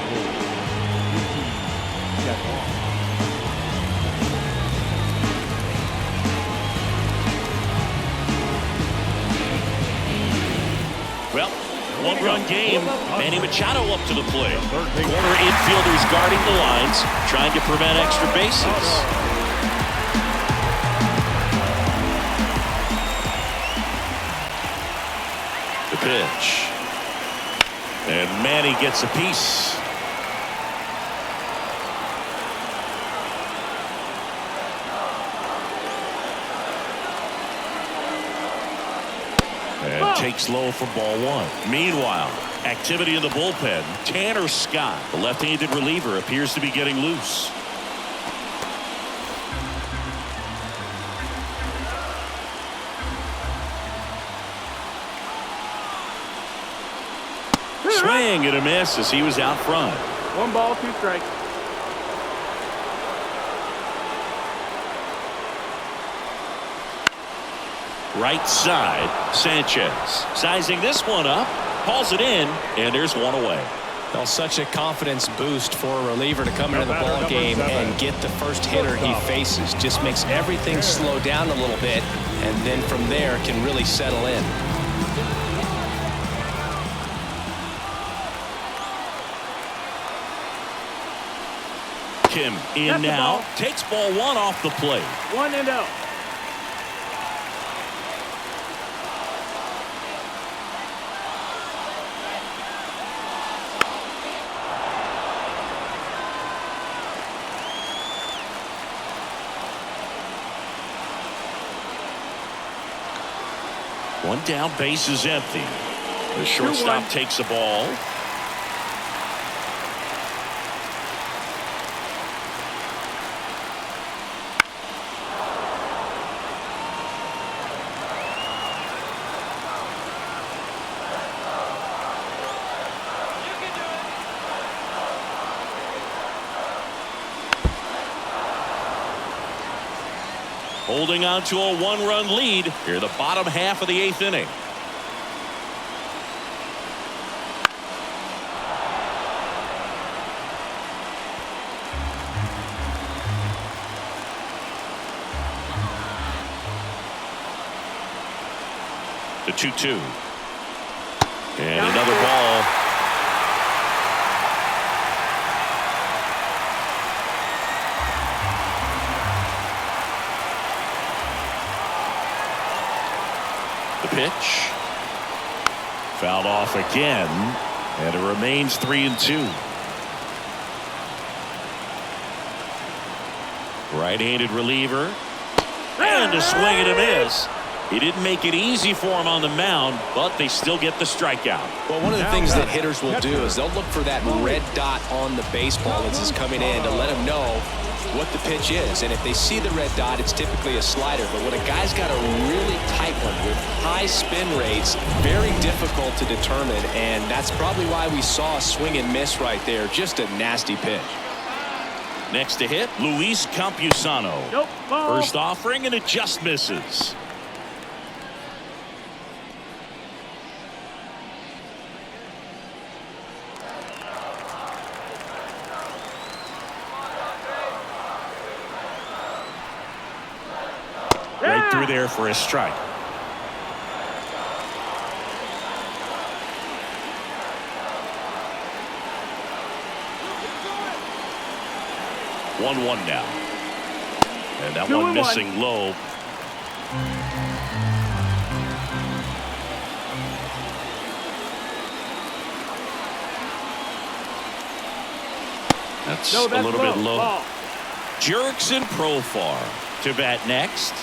Well, one-run game. Manny Machado up to the plate. Corner infielders guarding the lines, trying to prevent extra bases. The pitch. And Manny gets a piece. And takes low for ball one. Meanwhile, activity in the bullpen. Tanner Scott, the left-handed reliever, appears to be getting loose. Swing and a miss as he was out front. 1 ball, 2 strikes. Right side, Sanchez sizing this one up, hauls it in, and there's one away. Well, such a confidence boost for a reliever to come into the ball game and get the first hitter he faces. Just makes everything slow down a little bit, and then from there can really settle in. Kim in now, takes ball one off the plate. 1 and out. One down, base is empty. The shortstop takes a ball. Holding on to a 1-run lead here the bottom half of the 8th inning. The 2-2. And another ball. The pitch. Fouled off again, and it remains 3-2. Right-handed reliever, and a swing and a miss. He didn't make it easy for him on the mound, but they still get the strikeout. Well, one of the things that hitters will do is they'll look for that red dot on the baseball as it's coming in to let them know what the pitch is. And if they see the red dot, it's typically a slider. But when a guy's got a really tight one with high spin rates, very difficult to determine. And that's probably why we saw a swing and miss right there. Just a nasty pitch. Next to hit, Luis Campusano. Nope, ball. First offering, and it just misses. Right through there for a strike. One now. And that one missing low. That's a little bit low. Ball. Jurickson Profar to bat next.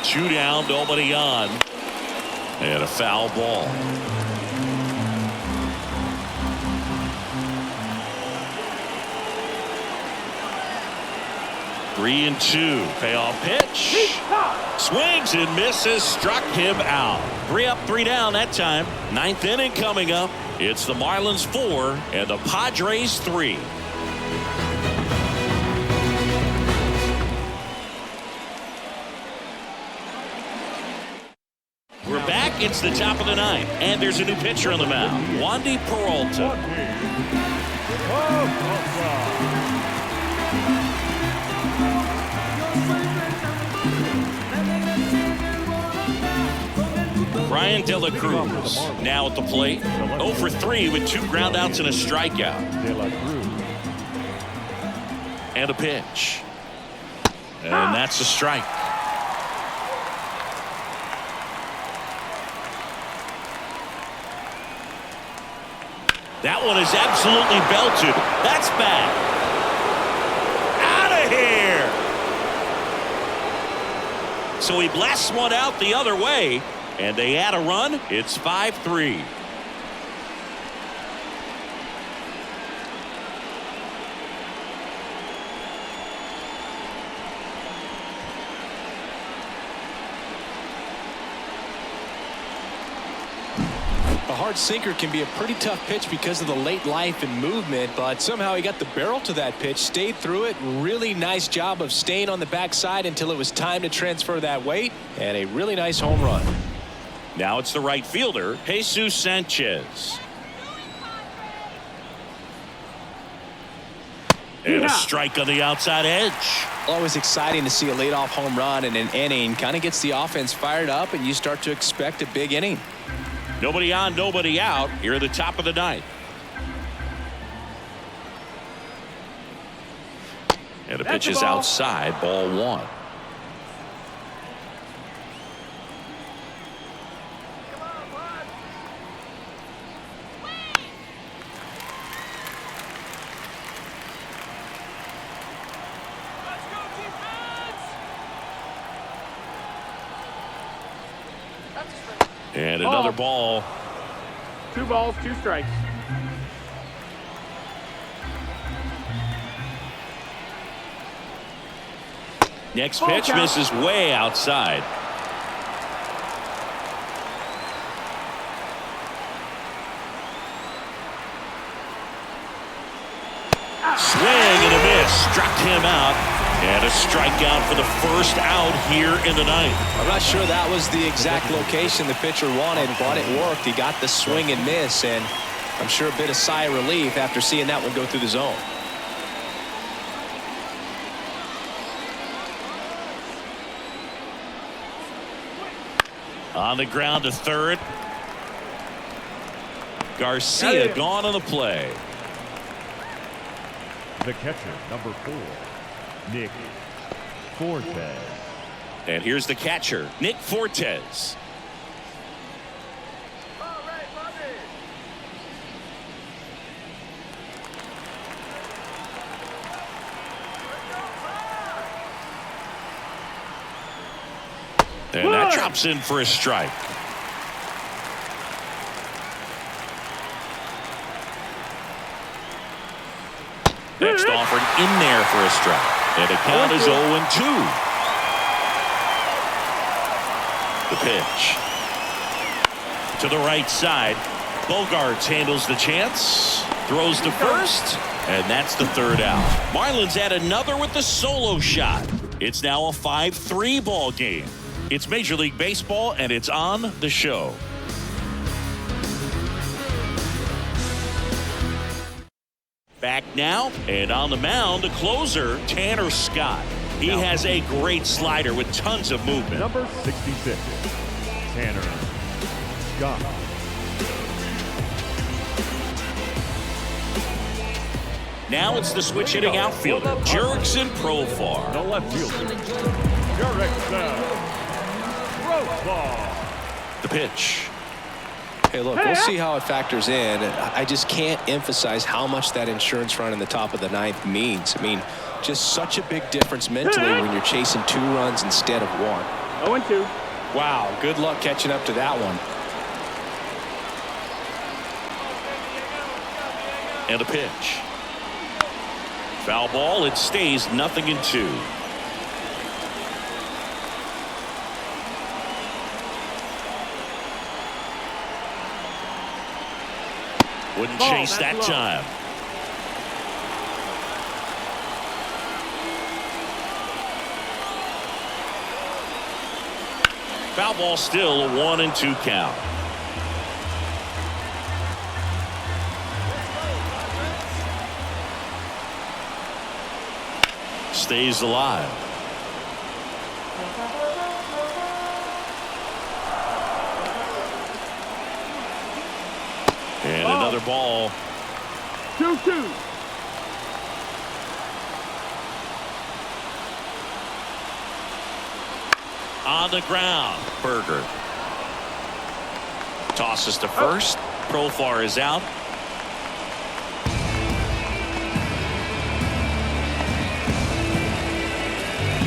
Two down, nobody on. And a foul ball. Three and two. Payoff pitch. Swings and misses. Struck him out. 3 up, 3 down that time. 9th inning coming up. It's the Marlins 4 and the Padres 3. It's the top of the ninth, and there's a new pitcher on the mound, Wandy Peralta. Brian De La Cruz now at the plate. 0 for 3 with 2 groundouts and a strikeout. And a pitch. And that's a strike. That one is absolutely belted. That's bad. Out of here. So he blasts one out the other way, and they add a run. It's 5-3. A hard sinker can be a pretty tough pitch because of the late life and movement, but somehow he got the barrel to that pitch, stayed through it. Really nice job of staying on the backside until it was time to transfer that weight, and a really nice home run. Now it's the right fielder, Jesus Sanchez. And a strike on the outside edge. Always exciting to see a leadoff home run in an inning. Kind of gets the offense fired up, and you start to expect a big inning. Nobody on, nobody out here at the top of the ninth. And the pitch is outside, ball 1. And another ball. 2 balls, 2 strikes. Next pitch misses way outside. Swing and a miss. Struck him out. And a strikeout for the first out here in the ninth. I'm not sure that was the exact location the pitcher wanted, but it worked. He got the swing and miss, and I'm sure a bit of sigh of relief after seeing that one go through the zone. On the ground to third. Garcia gone on the play. The catcher, number 4, Nick Fortes. And here's the catcher, Nick Fortes. And that drops in for a strike. Next offered in there for a strike. And the count is 0-2. The pitch. To the right side. Bogarts handles the chance. Throws to first. And that's the third out. Marlins add another with the solo shot. It's now a 5-3 ball game. It's Major League Baseball, and it's on the show. Back now, and on the mound, the closer, Tanner Scott. He has a great slider with tons of movement. Number 66, Tanner Scott. Now it's the switch-hitting outfielder, Jurickson Profar. The left fielder, Jurickson Profar. The pitch. Hey, look, we'll see how it factors in. I just can't emphasize how much that insurance run in the top of the ninth means. I mean, just such a big difference mentally when you're chasing 2 runs instead of 1. 0-2. Wow, good luck catching up to that one. And a pitch. Foul ball. It stays 0-2. Wouldn't chase that time. Foul ball, still a 1-2 count. Stays alive. And another ball. 2-2. On the ground. Berger tosses to first. Profar is out.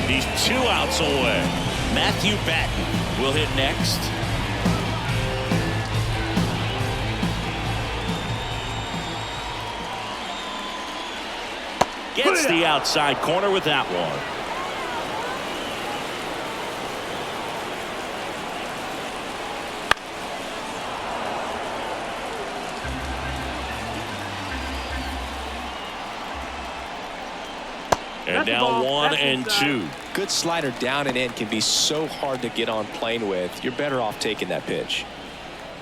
He's 2 outs away. Matthew Batten will hit next. Gets the outside corner with that one. And now 1-2. Good slider down and in can be so hard to get on plane with. You're better off taking that pitch.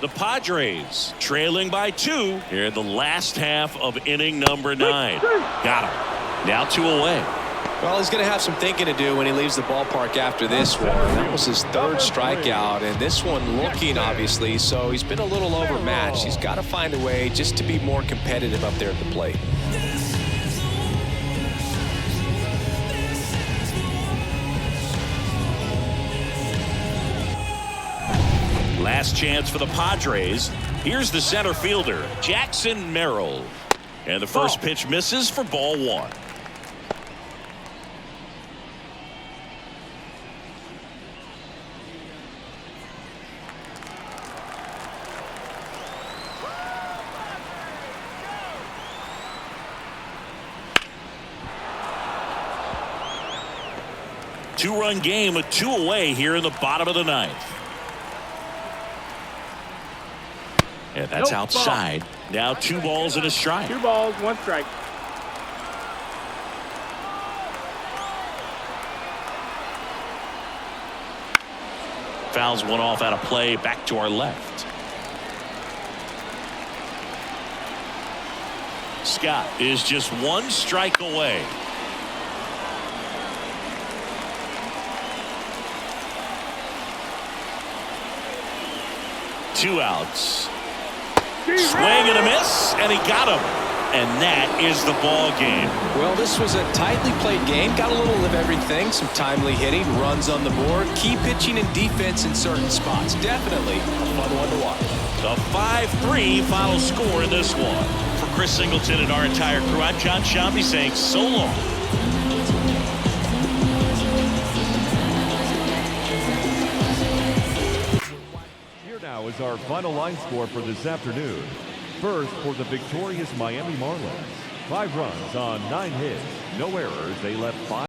The Padres trailing by 2 here in the last half of inning number 9. Got him. Now 2 away. Well, he's going to have some thinking to do when he leaves the ballpark after this one. That was his 3rd strikeout, and this one looking, obviously, so he's been a little overmatched. He's got to find a way just to be more competitive up there at the plate. Last chance for the Padres. Here's the center fielder, Jackson Merrill. And the first pitch misses for ball 1. Two-run game with 2 away here in the bottom of the 9th. And that's outside. Now 2 balls and a strike. 2 balls, 1 strike. Fouls one off out of play. Back to our left. Scott is just 1 strike away. Two outs. Swing and a miss, and he got him. And that is the ball game. Well, this was a tightly played game. Got a little of everything. Some timely hitting, runs on the board, key pitching and defense in certain spots. Definitely a fun one to watch. The 5-3 final score in this one. For Chris Singleton and our entire crew, I'm John Shambi saying so long. Now is our final line score for this afternoon. First, for the victorious Miami Marlins. 5 runs on 9 hits. No errors. They left 5.